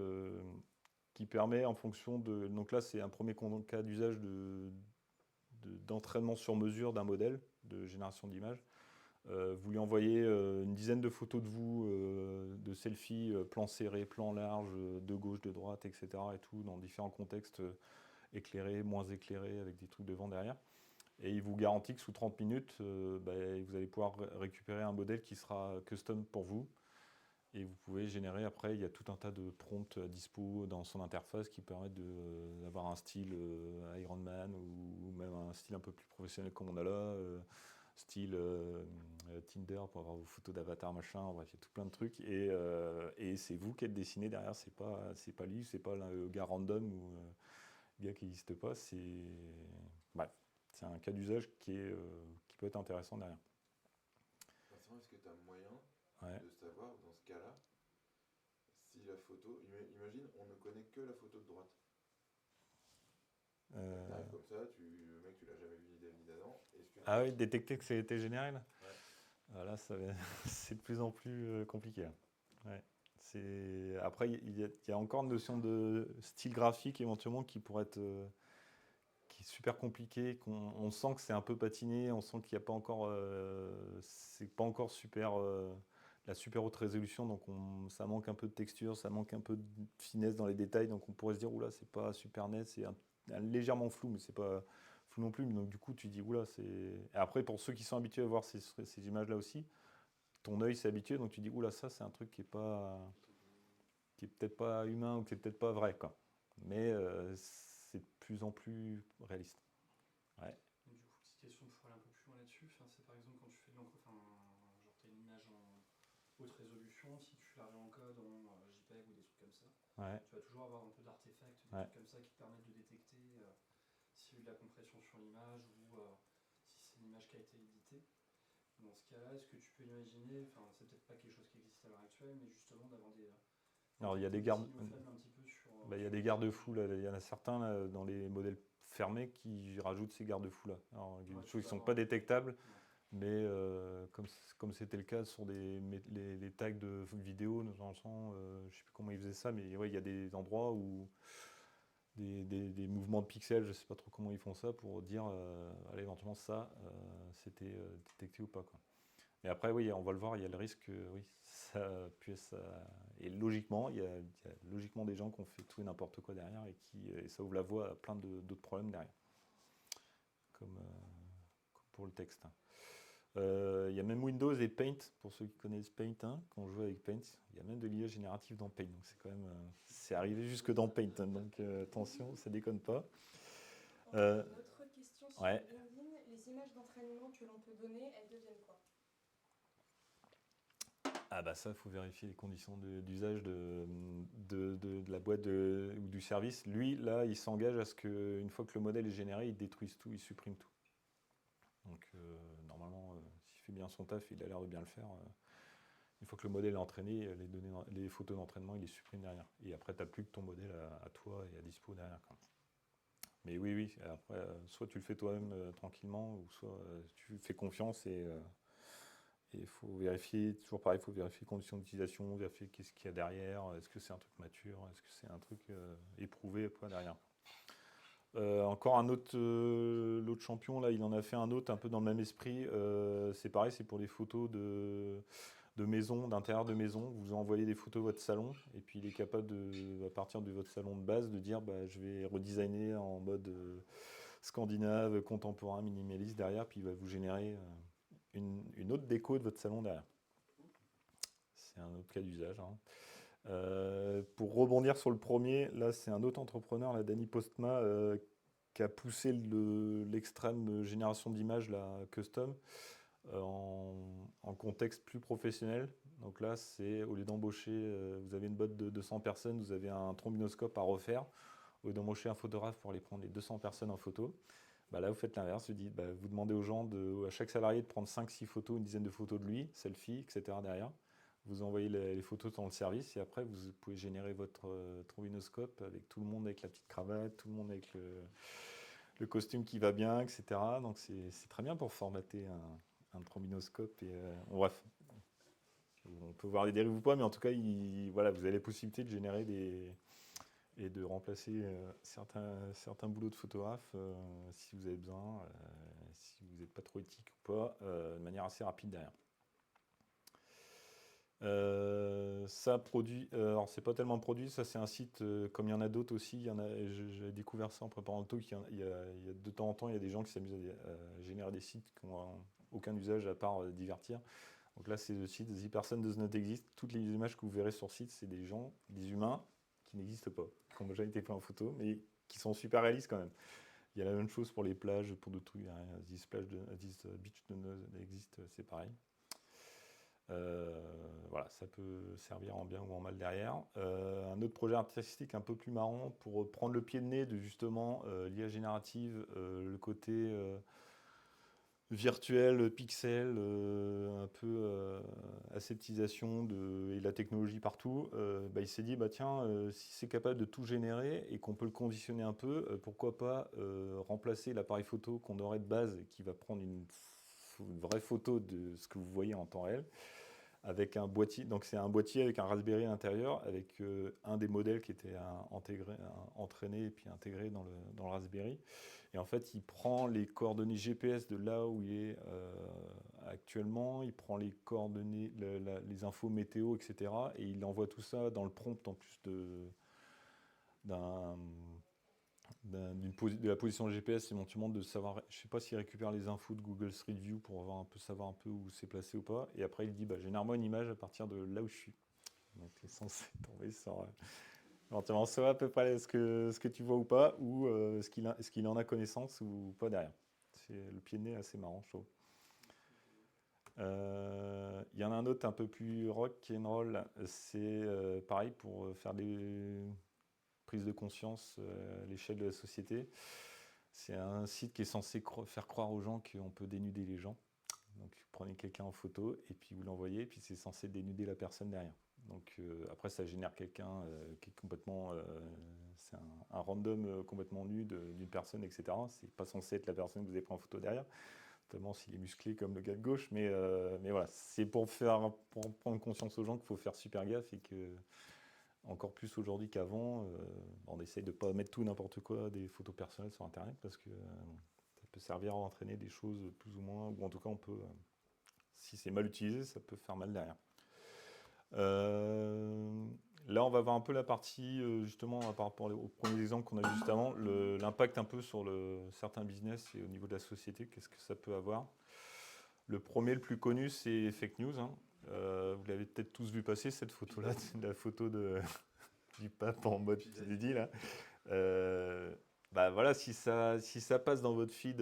qui permet en fonction de... Donc là, c'est un premier cas d'usage d'entraînement sur mesure d'un modèle de génération d'images. Vous lui envoyez une dizaine de photos de vous, de selfies, plan serré, plan large, de gauche, de droite, etc. et tout, dans différents contextes éclairés, moins éclairés, avec des trucs de vent derrière. Et il vous garantit que sous 30 minutes, vous allez pouvoir récupérer un modèle qui sera custom pour vous. Et vous pouvez générer, après, il y a tout un tas de prompts à dispo dans son interface qui permettent d'avoir un style Iron Man, ou même un style un peu plus professionnel comme on a là, style Tinder pour avoir vos photos d'avatar, machin, bref, il y a tout plein de trucs. Et c'est vous qui êtes dessiné derrière, c'est pas lui, c'est pas le gars random ou le gars qui n'existe pas, bref, c'est un cas d'usage qui peut être intéressant derrière. Vincent, est-ce que tu as moyen Ouais. de savoir dans ce cas-là si la photo, imagine, on ne connaît que la photo de droite. T'arrives comme ça, le mec tu l'as jamais vu ni d'Adam. Ah oui, détecter que ça a été généré là. Ouais. Voilà, c'est de plus en plus compliqué. Ouais. Après, il y a encore une notion de style graphique éventuellement qui pourrait être qui est super compliqué. On sent que c'est un peu patiné, on sent qu'il n'y a pas encore, c'est pas encore la super haute résolution, donc ça manque un peu de texture, ça manque un peu de finesse dans les détails, donc on pourrait se dire oula, c'est pas super net, c'est légèrement flou, mais c'est pas flou non plus. Donc du coup, tu dis oula, c'est. Et après, pour ceux qui sont habitués à voir ces images-là aussi, ton œil s'est habitué, donc tu dis oula, ça c'est un truc qui est peut-être pas humain ou qui est peut-être pas vrai, quoi. Mais c'est de plus en plus réaliste. Ouais. Du coup, petite question pour aller un peu plus loin là-dessus. C'est par exemple quand tu fais de l'encodage, genre tu as une image en haute résolution, si tu la réencodes en JPEG ou des trucs comme ça, Ouais. tu vas toujours avoir un peu d'artefacts, des trucs comme ça qui te permettent de détecter s'il y a eu de la compression sur l'image ou si c'est une image qui a été éditée. Dans ce cas-là, est-ce que tu peux imaginer, c'est peut-être pas quelque chose qui existe à l'heure actuelle, mais justement d'avoir des... Alors il y a des garde-fous là, il y en a certains là, dans les modèles fermés qui rajoutent ces garde-fous là. Alors, des choses qui ne sont pas détectables, mais comme c'était le cas sur les tags de vidéo, je ne sais plus comment ils faisaient ça, mais ouais, il y a des endroits où des mouvements de pixels, je ne sais pas trop comment ils font ça pour dire allez, éventuellement ça c'était détecté ou pas, quoi. Mais après, oui, on va le voir, il y a le risque que oui, ça puisse. Et logiquement, il y a logiquement des gens qui ont fait tout et n'importe quoi derrière et ça ouvre la voie à plein d'autres problèmes derrière. Comme pour le texte. Il y a même Windows et Paint, pour ceux qui connaissent Paint, hein, quand on joue avec Paint. Il y a même de l'IA générative dans Paint, donc c'est quand même. C'est arrivé jusque dans Paint, hein, donc attention, ça déconne pas. Une autre question sur ouais. LinkedIn, les images d'entraînement que l'on peut donner, elles deviennent quoi? Ah bah ça, il faut vérifier les conditions d'usage de la boîte ou du service. Lui, là, il s'engage à ce qu'une fois que le modèle est généré, il détruise tout, il supprime tout. Donc normalement, s'il fait bien son taf, il a l'air de bien le faire. Une fois que le modèle est entraîné, les photos d'entraînement, il les supprime derrière. Et après, tu n'as plus que ton modèle à toi et à dispo derrière, quoi. Mais oui, après, soit tu le fais toi-même tranquillement, ou soit tu fais confiance et il faut vérifier, toujours pareil, il faut vérifier les conditions d'utilisation, vérifier qu'est-ce qu'il y a derrière, est-ce que c'est un truc mature, est-ce que c'est un truc éprouvé, quoi, derrière. Encore un autre, l'autre champion, là, il en a fait un autre un peu dans le même esprit. C'est pareil, c'est pour des photos de maison, d'intérieur de maison. Vous envoyez des photos de votre salon et puis il est capable, à partir de votre salon de base, de dire bah, je vais redesigner en mode scandinave, contemporain, minimaliste derrière, puis il va vous générer une autre déco de votre salon derrière. C'est un autre cas d'usage, hein. Pour rebondir sur le premier, là c'est un autre entrepreneur, là, Danny Postma, qui a poussé l'extrême génération d'images là, custom en contexte plus professionnel. Donc là, c'est au lieu d'embaucher, vous avez une botte de 200 personnes, vous avez un trombinoscope à refaire. Au lieu d'embaucher un photographe pour aller prendre les 200 personnes en photo, bah là vous faites l'inverse, vous demandez aux gens, à chaque salarié de prendre 5-6 photos, une dizaine de photos de lui, selfie, etc. derrière. Vous envoyez les photos dans le service et après vous pouvez générer votre trombinoscope avec tout le monde avec la petite cravate, tout le monde avec le costume qui va bien, etc. Donc c'est très bien pour formater un trombinoscope. Et, bref, on peut voir les dérives ou pas, mais en tout cas, voilà, vous avez la possibilité de générer et de remplacer certains boulots de photographe si vous avez besoin, si vous n'êtes pas trop éthique ou pas, de manière assez rapide derrière. Ça produit, alors c'est pas tellement produit, ça c'est un site comme il y en a d'autres aussi. J'ai découvert ça en préparant le talk. Il y a de temps en temps, il y a des gens qui s'amusent à générer des sites qui n'ont aucun usage à part divertir. Donc là, c'est le site The Person Does Not Exist. Toutes les images que vous verrez sur le site, c'est des gens, des humains qui n'existent pas, qui n'ont déjà été pris en photo, mais qui sont super réalistes quand même. Il y a la même chose pour les plages, pour d'autres trucs. This Beach Does Not Exist, c'est pareil. Voilà, ça peut servir en bien ou en mal derrière. Un autre projet artistique un peu plus marrant pour prendre le pied de nez de justement l'IA générative, le côté virtuel, pixel, un peu aseptisation et la technologie partout. Il s'est dit, tiens, si c'est capable de tout générer et qu'on peut le conditionner un peu, pourquoi pas remplacer l'appareil photo qu'on aurait de base et qui va prendre une vraie photo de ce que vous voyez en temps réel, avec un boîtier. Donc c'est un boîtier avec un Raspberry à l'intérieur, avec un des modèles qui était entraîné et puis intégré dans le Raspberry. Et en fait, il prend les coordonnées GPS de là où il est actuellement, il prend les coordonnées, les infos météo, etc. Et il envoie tout ça dans le prompt en plus de la position GPS, éventuellement de savoir, je ne sais pas s'il récupère les infos de Google Street View pour savoir un peu où c'est placé ou pas. Et après, il dit, génère-moi une image à partir de là où je suis. Donc, il est censé tomber sur éventuellement soit à peu près ce que tu vois ou pas, ou est-ce qu'il en a connaissance ou pas derrière. C'est le pied de nez assez marrant, je trouve. Il y en a un autre un peu plus rock and roll, c'est pareil pour faire des prises de conscience à l'échelle de la société. C'est un site qui est censé faire croire aux gens qu'on peut dénuder les gens. Donc vous prenez quelqu'un en photo et puis vous l'envoyez, et puis c'est censé dénuder la personne derrière. Donc après ça génère quelqu'un qui est complètement, c'est un random complètement nu d'une personne, etc. C'est pas censé être la personne que vous avez pris en photo derrière, notamment s'il est musclé comme le gars de gauche, mais voilà, c'est pour prendre conscience aux gens qu'il faut faire super gaffe et que encore plus aujourd'hui qu'avant, on essaye de ne pas mettre tout n'importe quoi des photos personnelles sur internet parce que ça peut servir à entraîner des choses plus ou moins, ou en tout cas on peut, si c'est mal utilisé, ça peut faire mal derrière. Là on va voir un peu la partie justement par rapport au premier exemple qu'on a vu juste avant, l'impact un peu sur certains business et au niveau de la société, qu'est-ce que ça peut avoir. Le premier, le plus connu, c'est fake news, hein. Vous l'avez peut-être tous vu passer, cette photo-là, la photo du pape en mode Didi, là. Voilà, si ça passe dans votre feed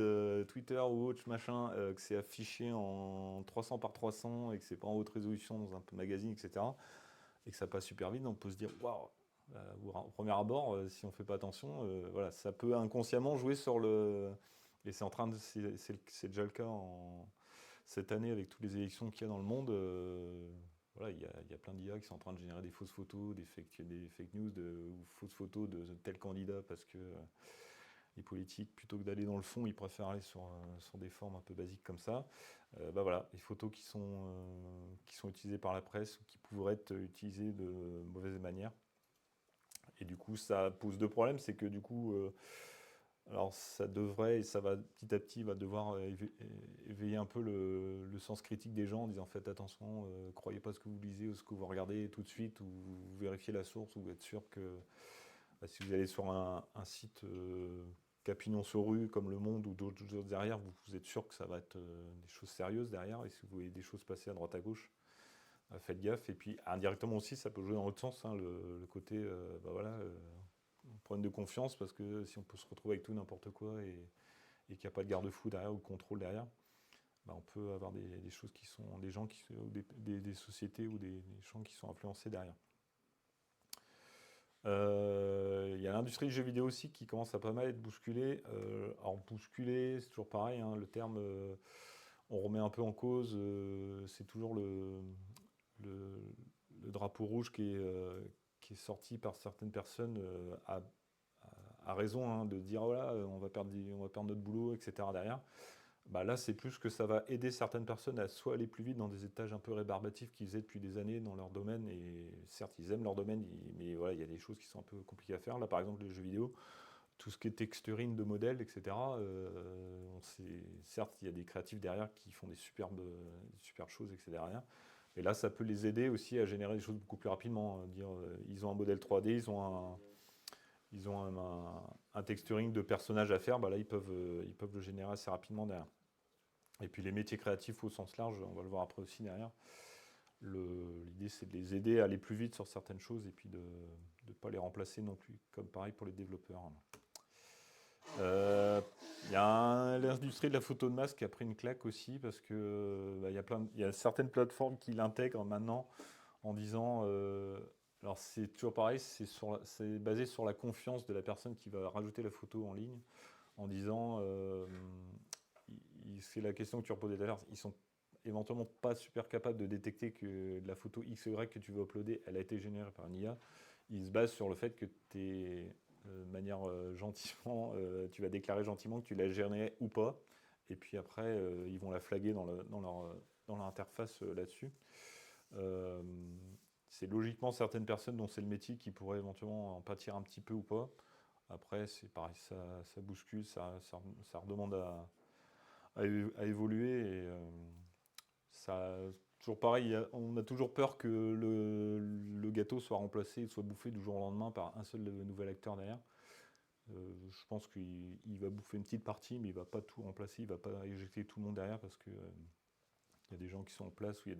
Twitter ou autre machin, que c'est affiché en 300 par 300 et que c'est pas en haute résolution dans un magazine, etc., et que ça passe super vite, on peut se dire waouh, au premier abord, si on fait pas attention, voilà, ça peut inconsciemment jouer sur et c'est déjà le cas cette année avec toutes les élections qu'il y a dans le monde. Voilà, il y a plein d'IA qui sont en train de générer des fausses photos, des fake news ou fausses photos de tel candidat parce que les politiques, plutôt que d'aller dans le fond, ils préfèrent aller sur des formes un peu basiques comme ça. Voilà, les photos qui sont utilisées par la presse ou qui pourraient être utilisées de mauvaise manière. Et du coup, ça pose deux problèmes. C'est que du coup, Alors ça devrait, et ça va petit à petit, va devoir éveiller un peu le sens critique des gens en disant faites attention, croyez pas ce que vous lisez ou ce que vous regardez tout de suite, ou vous vérifiez la source, ou vous êtes sûr que si vous allez sur un site Capignon sur rue comme Le Monde ou d'autres derrière, vous êtes sûr que ça va être des choses sérieuses derrière, et si vous voyez des choses passer à droite à gauche, faites gaffe. Et puis indirectement aussi, ça peut jouer dans l'autre sens, hein, le côté, problème de confiance, parce que si on peut se retrouver avec tout n'importe quoi et qu'il n'y a pas de garde-fou derrière ou de contrôle derrière, on peut avoir des choses qui sont des gens ou des sociétés ou des gens qui sont influencés derrière. Il y a l'industrie du jeu vidéo aussi qui commence à pas mal être bousculée. Alors bousculée, c'est toujours pareil, hein, le terme, on remet un peu en cause, c'est toujours le drapeau rouge qui est sorti par certaines personnes à raison, hein, de dire voilà, on va perdre notre boulot, etc. derrière. Là, c'est plus que ça va aider certaines personnes à soit aller plus vite dans des étages un peu rébarbatifs qu'ils faisaient depuis des années dans leur domaine, et certes, ils aiment leur domaine, mais voilà, il y a des choses qui sont un peu compliquées à faire. Là, par exemple, les jeux vidéo, tout ce qui est texturing de modèles, etc., certes, il y a des créatifs derrière qui font des superbes choses, etc. derrière. Mais là, ça peut les aider aussi à générer des choses beaucoup plus rapidement. Ils ont un modèle 3D, ils ont un texturing de personnages à faire, là, ils peuvent le générer assez rapidement derrière. Et puis les métiers créatifs au sens large, on va le voir après aussi derrière. L'idée, c'est de les aider à aller plus vite sur certaines choses et puis de ne pas les remplacer non plus, comme pareil pour les développeurs. Il y a l'industrie de la photo de masse qui a pris une claque aussi, parce que il y a certaines plateformes qui l'intègrent maintenant en disant alors c'est toujours pareil, c'est basé sur la confiance de la personne qui va rajouter la photo en ligne, en disant c'est la question que tu reposais tout à l'heure, ils sont éventuellement pas super capables de détecter que la photo X ou Y que tu veux uploader, elle a été générée par une IA. Ils se basent sur le fait que tu es de manière gentiment, tu vas déclarer gentiment que tu l'as générée ou pas, et puis après ils vont la flaguer dans leur interface là-dessus. C'est logiquement certaines personnes dont c'est le métier qui pourraient éventuellement en pâtir un petit peu ou pas. Après, c'est pareil, ça bouscule, ça redemande à évoluer, et toujours pareil, on a toujours peur que le gâteau soit remplacé, soit bouffé du jour au lendemain par un seul nouvel acteur derrière. Je pense qu'il va bouffer une petite partie, mais il ne va pas tout remplacer, il ne va pas éjecter tout le monde derrière, parce que il y a des gens qui sont en place, où il y a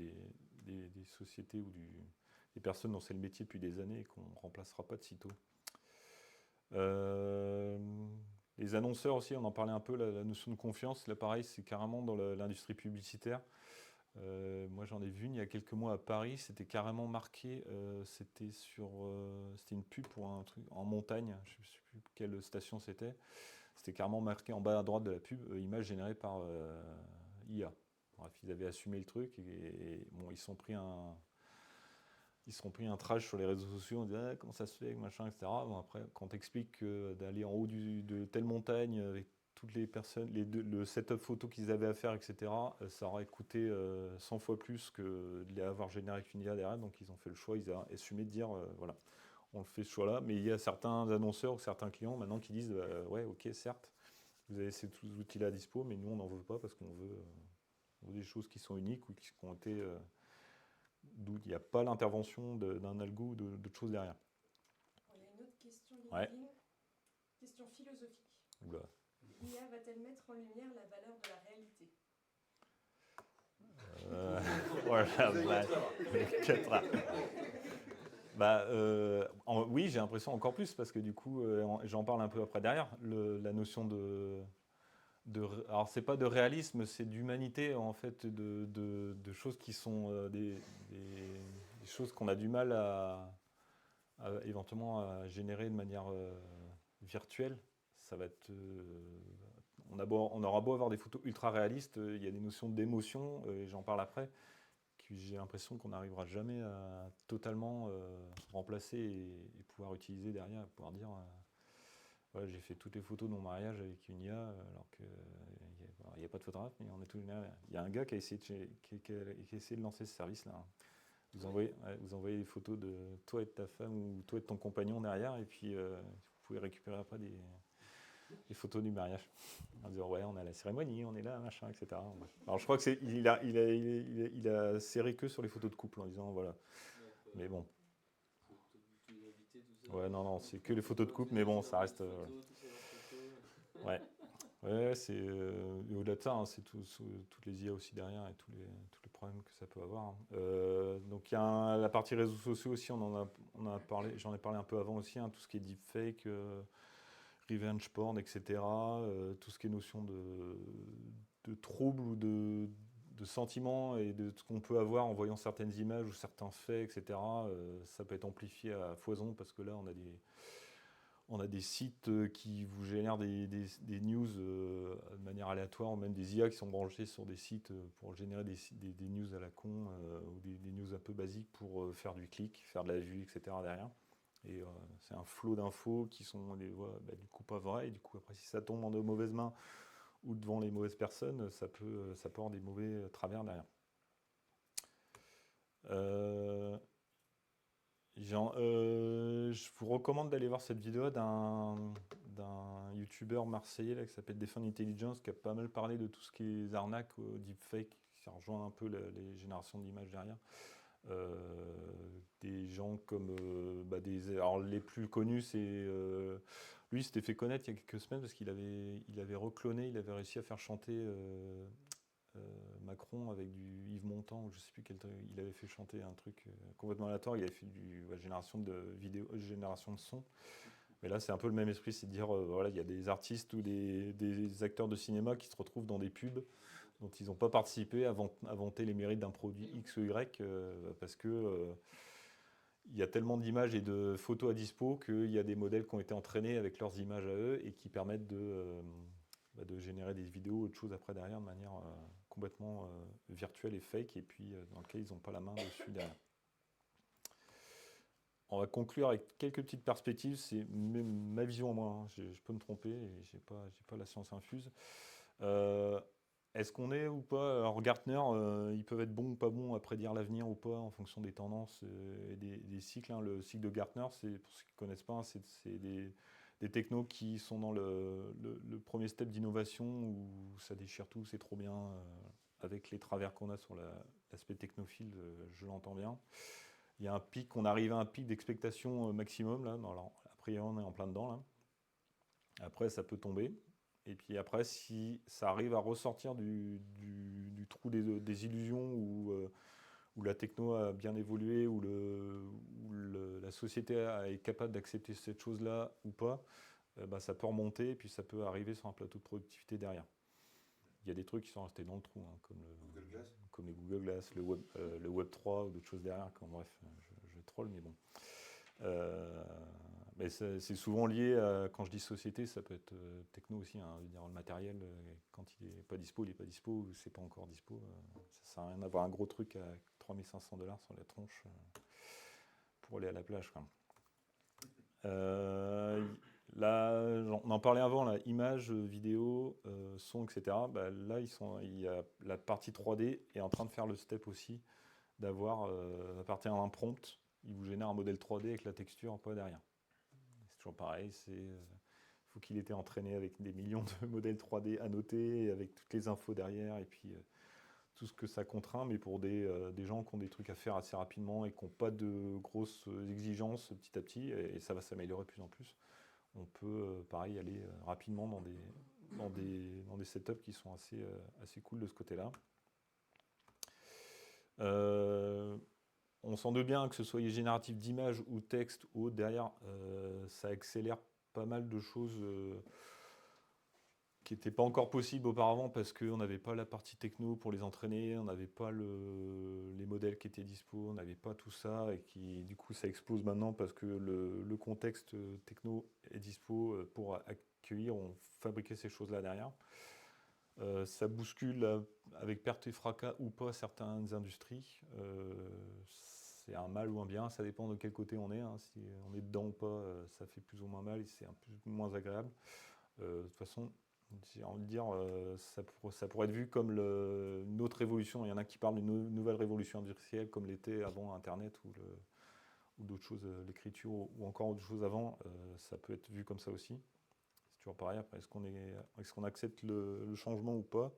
des sociétés ou des personnes dont c'est le métier depuis des années et qu'on ne remplacera pas de sitôt. Les annonceurs aussi, on en parlait un peu, la notion de confiance, là pareil, c'est carrément dans l'industrie publicitaire. Moi j'en ai vu il y a quelques mois à Paris, c'était carrément marqué, c'était une pub pour un truc en montagne, je ne sais plus quelle station c'était carrément marqué en bas à droite de la pub, image générée par IA. Bref, ils avaient assumé le truc, et bon, ils se sont pris un trash sur les réseaux sociaux, on disait comment ça se fait, machin, etc. Bon, après, quand t'expliques que d'aller en haut de telle montagne avec toutes les personnes, le setup photo qu'ils avaient à faire, etc., ça aurait coûté 100 fois plus que de l'avoir généré avec une IA derrière. Donc ils ont fait le choix, ils ont assumé de dire voilà, on le fait ce choix-là. Mais il y a certains annonceurs ou certains clients maintenant qui disent ouais, ok, certes, vous avez ces outils-là à dispo, mais nous on n'en veut pas, parce qu'on veut des choses qui sont uniques ou qui ont été d'où il n'y a pas l'intervention d'un algo ou d'autres choses derrière. Il y a une autre question, Ouais. Question philosophique. Oula. L'IA va-t-elle mettre en lumière la valeur de la réalité ? Oui, j'ai l'impression encore plus, parce que du coup, j'en parle un peu après derrière, la notion alors c'est pas de réalisme, c'est d'humanité, en fait, de choses qui sont des choses qu'on a du mal à éventuellement à générer de manière virtuelle. Ça va être on aura beau avoir des photos ultra réalistes, il y a des notions d'émotion, et j'en parle après, que j'ai l'impression qu'on n'arrivera jamais à totalement remplacer et pouvoir utiliser derrière, pouvoir dire ouais, j'ai fait toutes les photos de mon mariage avec une IA, alors qu'il n'y a pas de photographe, mais on est tous. Il y a un gars qui a essayé de lancer ce service-là. Vous envoyez des photos de toi et de ta femme, ou toi et de ton compagnon derrière, et puis vous pouvez récupérer après les photos du mariage. En disant ouais, on a la cérémonie, on est là, machin, etc. Alors je crois que il a serré que sur les photos de couple en disant voilà. D'accord. Mais bon, Tous les invités, tout ça. ouais, non, c'est que les photos de couple, mais bon, ça reste. Tous leurs photos. Ouais. Ouais, c'est au-delà de ça, hein, c'est toutes les IA aussi derrière et tous les problèmes que ça peut avoir, hein. Donc il y a la partie réseaux sociaux aussi, on en a parlé, j'en ai parlé un peu avant aussi, hein, tout ce qui est deepfake, revenge porn, etc. Tout ce qui est notion de trouble ou de sentiments et de ce qu'on peut avoir en voyant certaines images ou certains faits, etc. Ça peut être amplifié à foison parce que là, on a des sites qui vous génèrent des news de manière aléatoire, ou même des IA qui sont branchés sur des sites pour générer des news à la con ou des news un peu basiques pour faire du clic, faire de la vue, etc. derrière. Et c'est un flot d'infos qui sont du coup pas vraies. Et du coup, après, si ça tombe en de mauvaises mains ou devant les mauvaises personnes, ça peut avoir des mauvais travers derrière. Je vous recommande d'aller voir cette vidéo d'un youtubeur marseillais là, qui s'appelle Defend Intelligence, qui a pas mal parlé de tout ce qui est arnaque au deepfake, qui rejoint un peu les générations d'images derrière. Des gens comme alors les plus connus, c'est lui, il s'était fait connaître il y a quelques semaines parce qu'il avait recloné, il avait réussi à faire chanter Macron avec du Yves Montand, ou je sais plus quel truc. Il avait fait chanter un truc complètement aléatoire. Il avait fait génération de vidéos, génération de son. Mais là, c'est un peu le même esprit, c'est de dire voilà, il y a des artistes ou des acteurs de cinéma qui se retrouvent dans des pubs dont ils n'ont pas participé à vanter les mérites d'un produit X ou Y parce que il y a tellement d'images et de photos à dispo qu'il y a des modèles qui ont été entraînés avec leurs images à eux et qui permettent de générer des vidéos ou autre chose après derrière de manière complètement virtuelle et fake, et puis dans lequel ils n'ont pas la main dessus derrière. On va conclure avec quelques petites perspectives, c'est ma vision à moi, hein. Je peux me tromper, et j'ai pas la science infuse. Est-ce qu'on est ou pas? Alors Gartner, ils peuvent être bons ou pas bons à prédire l'avenir ou pas en fonction des tendances et des cycles, hein. Le cycle de Gartner, c'est, pour ceux qui ne connaissent pas, c'est des technos qui sont dans le premier step d'innovation où ça déchire tout, c'est trop bien. Avec les travers qu'on a sur l'aspect technophile, je l'entends bien. Il y a un pic, on arrive à un pic d'expectation maximum, là. Alors, après, on est en plein dedans, là. Après, ça peut tomber. Et puis après, si ça arrive à ressortir du trou des illusions où la techno a bien évolué, où la société est capable d'accepter cette chose-là ou pas, ça peut remonter et puis ça peut arriver sur un plateau de productivité derrière. Il y a des trucs qui sont restés dans le trou, hein, comme les Google Glass, le Web 3 ou d'autres choses derrière. Bref, je troll, mais bon. Mais c'est souvent lié à, quand je dis société, ça peut être techno aussi, hein. Je veux dire, le matériel, quand il n'est pas dispo, il n'est pas dispo, ou c'est pas encore dispo. Ça sert à rien d'avoir un gros truc à 3500 $ sur la tronche pour aller à la plage, quoi. Là, on en parlait avant, là, images, vidéo, son, etc. Là, il y a la partie 3D est en train de faire le step aussi, d'avoir, à partir d'un prompt, il vous génère un modèle 3D avec la texture pas derrière. C'est toujours pareil, faut qu'il ait été entraîné avec des millions de modèles 3D annotés, avec toutes les infos derrière, et puis tout ce que ça contraint, mais pour des gens qui ont des trucs à faire assez rapidement et qui n'ont pas de grosses exigences petit à petit, et ça va s'améliorer de plus en plus. On peut, pareil, aller rapidement dans des setups qui sont assez cool de ce côté-là. On s'en doute bien, que ce soit génératif d'images ou texte ou autre, derrière, ça accélère pas mal de choses qui n'étaient pas encore possibles auparavant parce qu'on n'avait pas la partie techno pour les entraîner, on n'avait pas les modèles qui étaient dispo, on n'avait pas tout ça, et qui du coup ça explose maintenant parce que le contexte techno est dispo pour accueillir, on fabriquer ces choses-là derrière. Ça bouscule avec perte et fracas ou pas certaines industries. C'est un mal ou un bien, ça dépend de quel côté on est, hein. Si on est dedans ou pas, ça fait plus ou moins mal et c'est un peu moins agréable. De toute façon, j'ai envie de dire, ça pourrait être vu comme une autre révolution. Il y en a qui parlent d'une nouvelle révolution industrielle comme l'était avant Internet ou d'autres choses, l'écriture ou encore autre chose avant. Ça peut être vu comme ça aussi. C'est toujours pareil. Après, est-ce qu'on accepte le changement ou pas?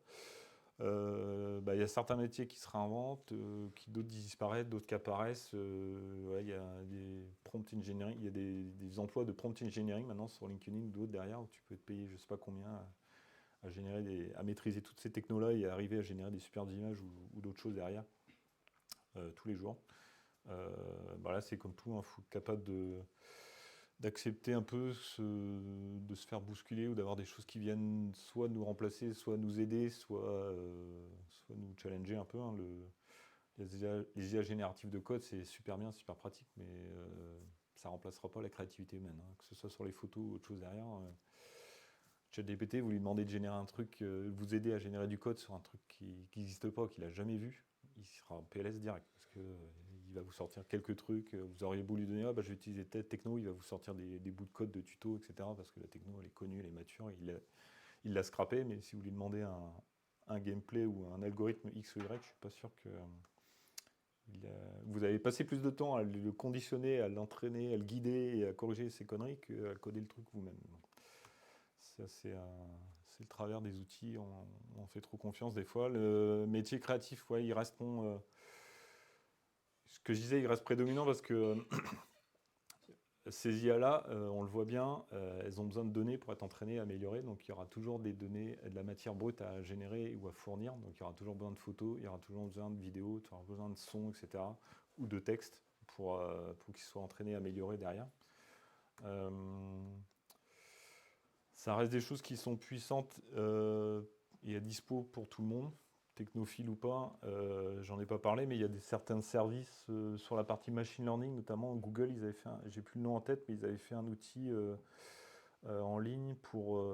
Il y a certains métiers qui se réinventent, d'autres disparaissent, d'autres qui apparaissent. Il y a des prompt engineering, il y a des emplois de prompt engineering maintenant sur LinkedIn ou d'autres derrière où tu peux te payer je sais pas combien à maîtriser toutes ces technos-là et arriver à générer des superbes images ou d'autres choses derrière tous les jours. Là, c'est comme tout, il faut être capable d'accepter un peu de se faire bousculer ou d'avoir des choses qui viennent soit nous remplacer, soit nous aider, soit nous challenger un peu. Les IA génératives de code, c'est super bien, super pratique, mais ça ne remplacera pas la créativité humaine, que ce soit sur les photos ou autre chose derrière. ChatGPT, vous lui demandez de générer un truc, vous aider à générer du code sur un truc qui n'existe pas, qu'il n'a jamais vu, il sera en PLS direct, parce que il va vous sortir quelques trucs, vous auriez beau lui donner, je vais utiliser telle techno, il va vous sortir des bouts de code de tuto, etc. Parce que la techno, elle est connue, elle est mature, il l'a scrappé, mais si vous lui demandez un gameplay ou un algorithme X ou Y, je ne suis pas sûr que... vous avez passé plus de temps à le conditionner, à l'entraîner, à le guider et à corriger ses conneries qu'à coder le truc vous-même. Ça, c'est le travers des outils, on fait trop confiance des fois. Le métier créatif, ils resteront... ce que je disais, il reste prédominant parce que ces IA-là, on le voit bien, elles ont besoin de données pour être entraînées, améliorées. Donc il y aura toujours des données, de la matière brute à générer ou à fournir. Donc il y aura toujours besoin de photos, il y aura toujours besoin de vidéos, il y aura besoin de sons, etc. Ou de texte pour qu'ils soient entraînés, améliorés derrière. Ça reste des choses qui sont puissantes et à dispo pour tout le monde. Technophile ou pas, j'en ai pas parlé, mais il y a certains services sur la partie machine learning, notamment Google, ils avaient fait, j'ai plus le nom en tête, mais ils avaient fait un outil en ligne pour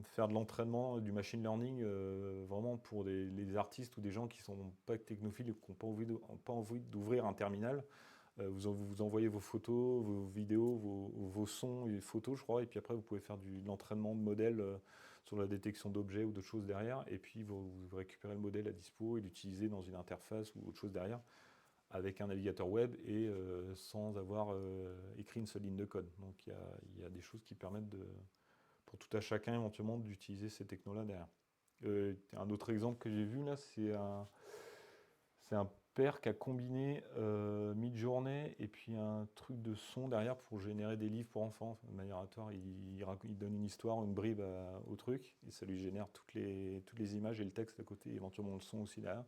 faire de l'entraînement du machine learning, vraiment pour les artistes ou des gens qui sont pas technophiles et qui n'ont pas envie d'ouvrir un terminal. Vous envoyez vos photos, vos vidéos, vos sons et photos, je crois, et puis après vous pouvez faire de l'entraînement de modèles sur la détection d'objets ou d'autres choses derrière, et puis vous récupérez le modèle à dispo et l'utilisez dans une interface ou autre chose derrière, avec un navigateur web et sans avoir écrit une seule ligne de code. Donc il y a des choses qui permettent pour tout à chacun éventuellement d'utiliser ces technos-là derrière. Un autre exemple que j'ai vu là, c'est un père qui a combiné Midjourney et puis un truc de son derrière pour générer des livres pour enfants de manière aléatoire. Il donne une histoire, une bribe au truc, et ça lui génère toutes les images et le texte à côté, éventuellement le son aussi derrière.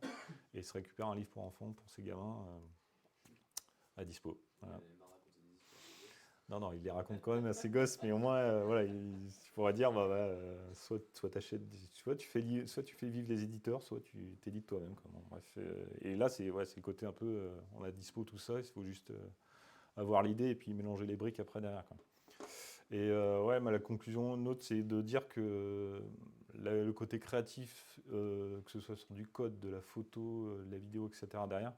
Et il se récupère un livre pour enfants, pour ses gamins, à dispo. Voilà. Non, il les raconte quand même à ses gosses, mais au moins, il pourra dire, soit tu fais vivre les éditeurs, soit tu t'édites toi-même. Bon, bref, et là, c'est le côté un peu, on a dispo tout ça, il faut juste avoir l'idée et puis mélanger les briques après derrière. Et la conclusion note, c'est de dire que le côté créatif, que ce soit sur du code, de la photo, de la vidéo, etc. derrière,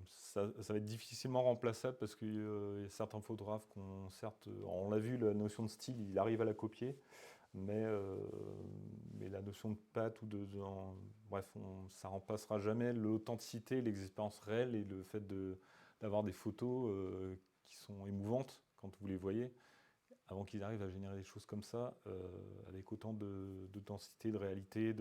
ça va être difficilement remplaçable parce qu'il y a certains photographes on l'a vu, la notion de style, il arrive à la copier, mais la notion de patte ça remplacera jamais l'authenticité, l'expérience réelle et le fait d'avoir des photos qui sont émouvantes quand vous les voyez, avant qu'ils arrivent à générer des choses comme ça, avec autant de densité, de réalité,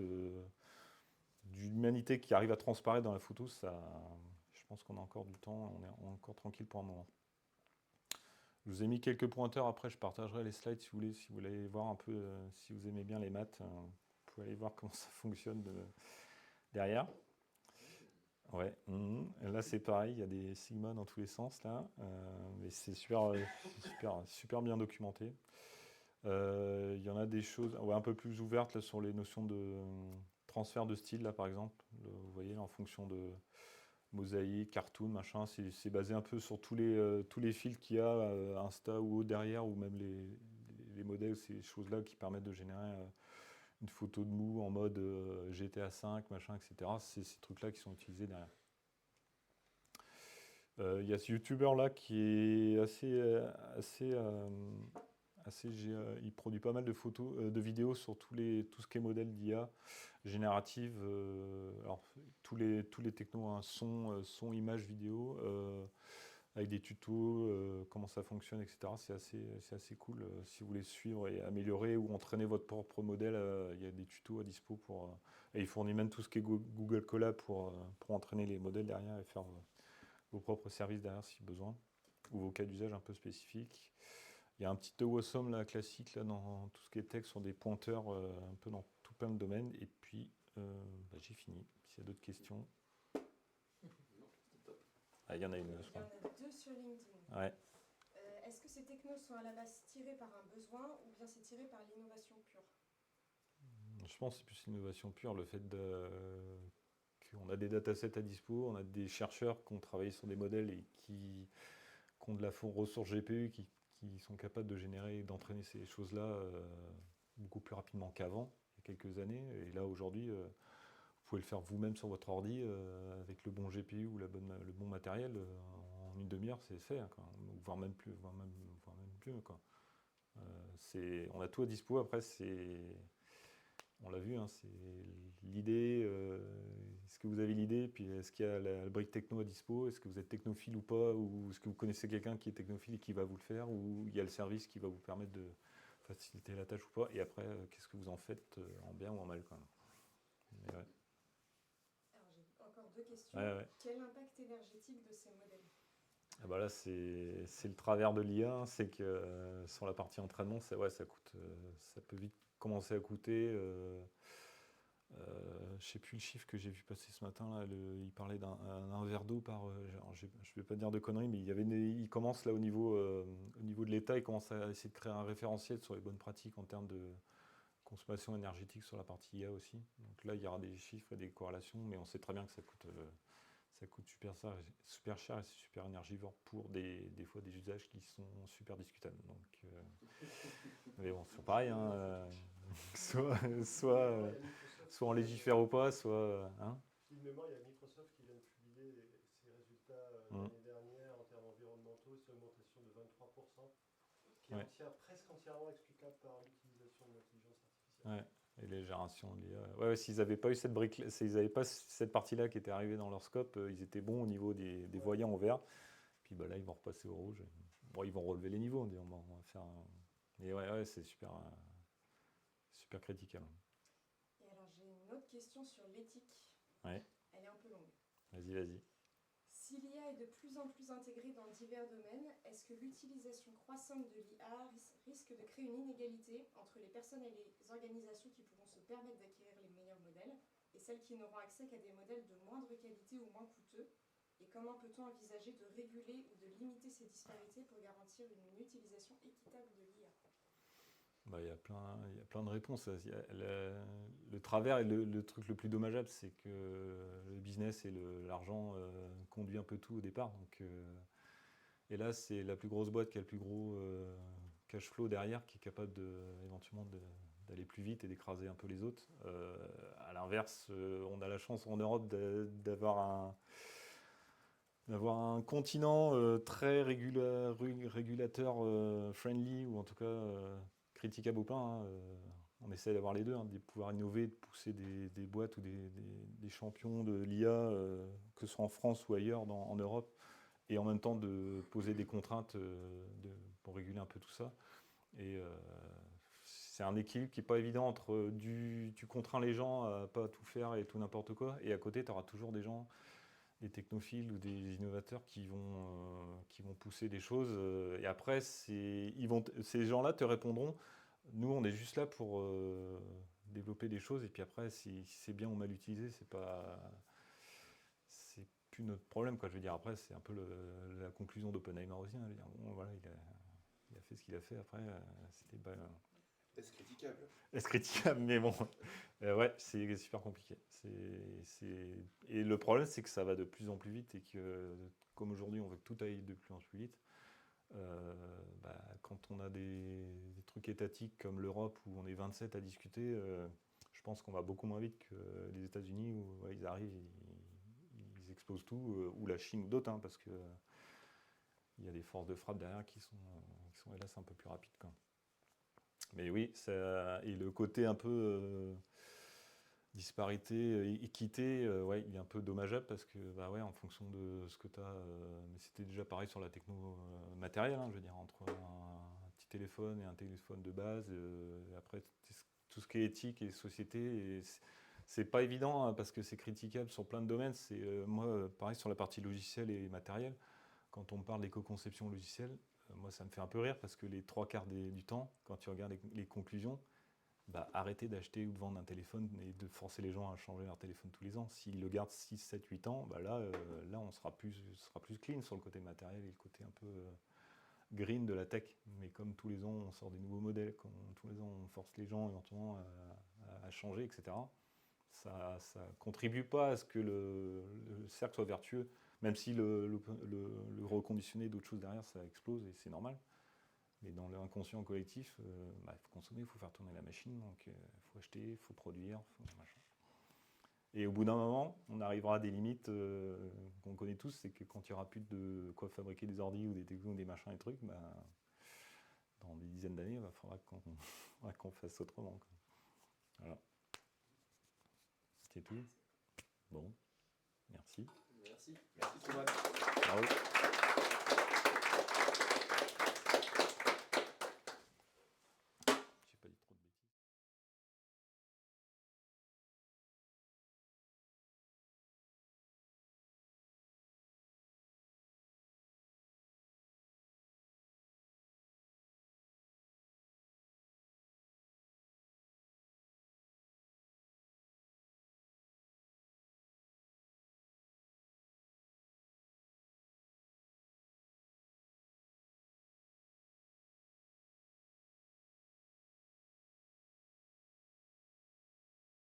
d'humanité qui arrive à transparaître dans la photo, je pense qu'on a encore du temps, on est encore tranquille pour un moment. Je vous ai mis quelques pointeurs, après je partagerai les slides si vous voulez voir un peu, si vous aimez bien les maths, vous pouvez aller voir comment ça fonctionne derrière. Ouais, là c'est pareil, il y a des sigma dans tous les sens là, mais c'est super bien documenté. Il y en a des choses un peu plus ouvertes là, sur les notions de transfert de style là par exemple. Vous voyez là, en fonction de mosaïque, cartoon, machin, c'est basé un peu sur tous les fils qu'il y a, Insta ou autre derrière, ou même les modèles, ces choses-là qui permettent de générer une photo de mou en mode GTA 5, machin, etc. C'est ces trucs-là qui sont utilisés derrière. Il y a ce YouTuber là qui est il produit pas mal de photos, de vidéos sur tout ce qui est modèle d'IA générative. Alors tous les technos, son, image, vidéo, avec des tutos, comment ça fonctionne, etc. C'est assez cool. Si vous voulez suivre et améliorer ou entraîner votre propre modèle, il y a des tutos à dispo et il fournit même tout ce qui est Google Colab pour entraîner les modèles derrière et faire vos propres services derrière si besoin, ou vos cas d'usage un peu spécifiques. Il y a un petit awesome là, classique là, dans tout ce qui est texte sur des pointeurs un peu dans tout plein de domaines. Et puis, j'ai fini. S'il y a d'autres questions. Non, c'était top. Ah, il y en a une. Il y en a 2 sur LinkedIn. Ouais. Est-ce que ces technos sont à la base tirés par un besoin ou bien c'est tiré par l'innovation pure? Je pense que c'est plus l'innovation pure, le fait qu'on a des datasets à dispo, on a des chercheurs qui ont travaillé sur des modèles et qui ont de la ressource GPU, qui sont capables de générer, d'entraîner ces choses-là beaucoup plus rapidement qu'avant, il y a quelques années. Et là, aujourd'hui, vous pouvez le faire vous-même sur votre ordi avec le bon GPU ou le bon matériel. En une demi-heure, c'est fait, hein, quoi. Voire même plus. Quoi. On a tout à dispo. Après, on l'a vu, hein, c'est l'idée. Est-ce que vous avez l'idée? Puis est-ce qu'il y a la brique techno à dispo? Est-ce que vous êtes technophile ou pas? Ou est-ce que vous connaissez quelqu'un qui est technophile et qui va vous le faire? Ou il y a le service qui va vous permettre de faciliter la tâche ou pas? Et après, qu'est-ce que vous en faites en bien ou en mal, quoi. Mais ouais. Alors j'ai encore 2 questions. Ouais. Quel impact énergétique de ces modèles? Ah bah là, c'est le travers de l'IA, hein, c'est que sur la partie entraînement, ça coûte, ça peut vite commencer à coûter. Je ne sais plus le chiffre que j'ai vu passer ce matin. Là, il parlait d'un verre d'eau par. Je ne vais pas dire de conneries, mais il commence là au niveau de l'État, il commence à essayer de créer un référentiel sur les bonnes pratiques en termes de consommation énergétique sur la partie IA aussi. Donc là, il y aura des chiffres et des corrélations, mais on sait très bien que ça coûte super cher et c'est super énergivore pour des fois des usages qui sont super discutables. Donc, mais bon, c'est pareil, hein, soit on légifère ou pas, soit. Hein. De mémoire, il y a Microsoft qui vient de publier ses résultats l'année dernière en termes environnementaux, c'est une augmentation de 23%, qui est presque entièrement explicable par l'utilisation de l'intelligence artificielle. Ouais. Et les générations liées. Ouais, s'ils n'avaient pas eu cette brique, s'ils n'avaient pas cette partie-là qui était arrivée dans leur scope, ils étaient bons au niveau des voyants au vert. Puis bah, là, ils vont repasser au rouge. Bon, ils vont relever les niveaux, on va faire. Mais ouais, c'est super critiquable. Et alors j'ai une autre question sur l'éthique. Ouais. Elle est un peu longue. Vas-y. Si l'IA est de plus en plus intégrée dans divers domaines, est-ce que l'utilisation croissante de l'IA risque de créer une inégalité entre les personnes et les organisations qui pourront se permettre d'acquérir les meilleurs modèles et celles qui n'auront accès qu'à des modèles de moindre qualité ou moins coûteux? Et comment peut-on envisager de réguler ou de limiter ces disparités pour garantir une utilisation équitable de l'IA? Bah, il y a plein de réponses. Le travers et le truc le plus dommageable, c'est que le business et l'argent conduit un peu tout au départ. Donc, et là, c'est la plus grosse boîte qui a le plus gros cash flow derrière, qui est capable éventuellement d'aller plus vite et d'écraser un peu les autres. À l'inverse, on a la chance en Europe d'avoir un continent très régulateur friendly, ou en tout cas critiquable ou pas. Hein. On essaie d'avoir les deux, hein, de pouvoir innover, de pousser des boîtes ou des champions de l'IA, que ce soit en France ou ailleurs en Europe, et en même temps de poser des contraintes pour réguler un peu tout ça. Et c'est un équilibre qui n'est pas évident entre tu contrains les gens à pas tout faire et tout n'importe quoi, et à côté tu auras toujours des gens, des technophiles ou des innovateurs qui vont pousser des choses. Et après, ces gens-là te répondront, nous on est juste là pour développer des choses, et puis après, si c'est bien ou mal utilisé, c'est plus notre problème, quoi. Je veux dire, après, c'est un peu la conclusion d'Oppenheimer aussi. Hein. Bon, voilà, il a fait ce qu'il a fait. Après, c'était pas. Est-ce critiquable? Est-ce critiquable, mais bon, ouais, c'est super compliqué. Et le problème, c'est que ça va de plus en plus vite, et que, comme aujourd'hui, on veut que tout aille de plus en plus vite. Quand on a des trucs étatiques comme l'Europe, où on est 27 à discuter, je pense qu'on va beaucoup moins vite que les États-Unis, où ils arrivent, ils explosent tout, ou la Chine ou d'autres, hein, parce que il y a des forces de frappe derrière qui sont hélas un peu plus rapides, quoi. Mais oui, et le côté un peu disparité, équité, ouais, il est un peu dommageable parce que, bah ouais, en fonction de ce que tu as, mais c'était déjà pareil sur la techno matérielle, hein, je veux dire, entre un petit téléphone et un téléphone de base, après tout ce qui est éthique et société, et c'est pas évident hein, parce que c'est critiquable sur plein de domaines. C'est moi, pareil sur la partie logicielle et matérielle, quand on me parle d'éco-conception logicielle, moi ça me fait un peu rire parce que les trois quarts du temps, quand tu regardes les conclusions, bah, arrêtez d'acheter ou de vendre un téléphone et de forcer les gens à changer leur téléphone tous les ans. S'ils le gardent 6, 7, 8 ans, bah là on sera plus clean sur le côté matériel et le côté un peu green de la tech. Mais comme tous les ans on sort des nouveaux modèles, comme tous les ans on force les gens éventuellement à changer, etc., ça contribue pas à ce que le cercle soit vertueux, même si le reconditionné et d'autres choses derrière ça explose et c'est normal. Mais dans l'inconscient collectif, il faut consommer, il faut faire tourner la machine, donc il faut acheter, il faut produire, machin. Et au bout d'un moment, on arrivera à des limites qu'on connaît tous, c'est que quand il n'y aura plus de quoi fabriquer des ordi ou des technos, des machins, des trucs, dans des dizaines d'années, il faudra qu'on fasse autrement, quoi. Voilà. C'est tout. Bon, merci. Merci. Merci Thomas. Bravo.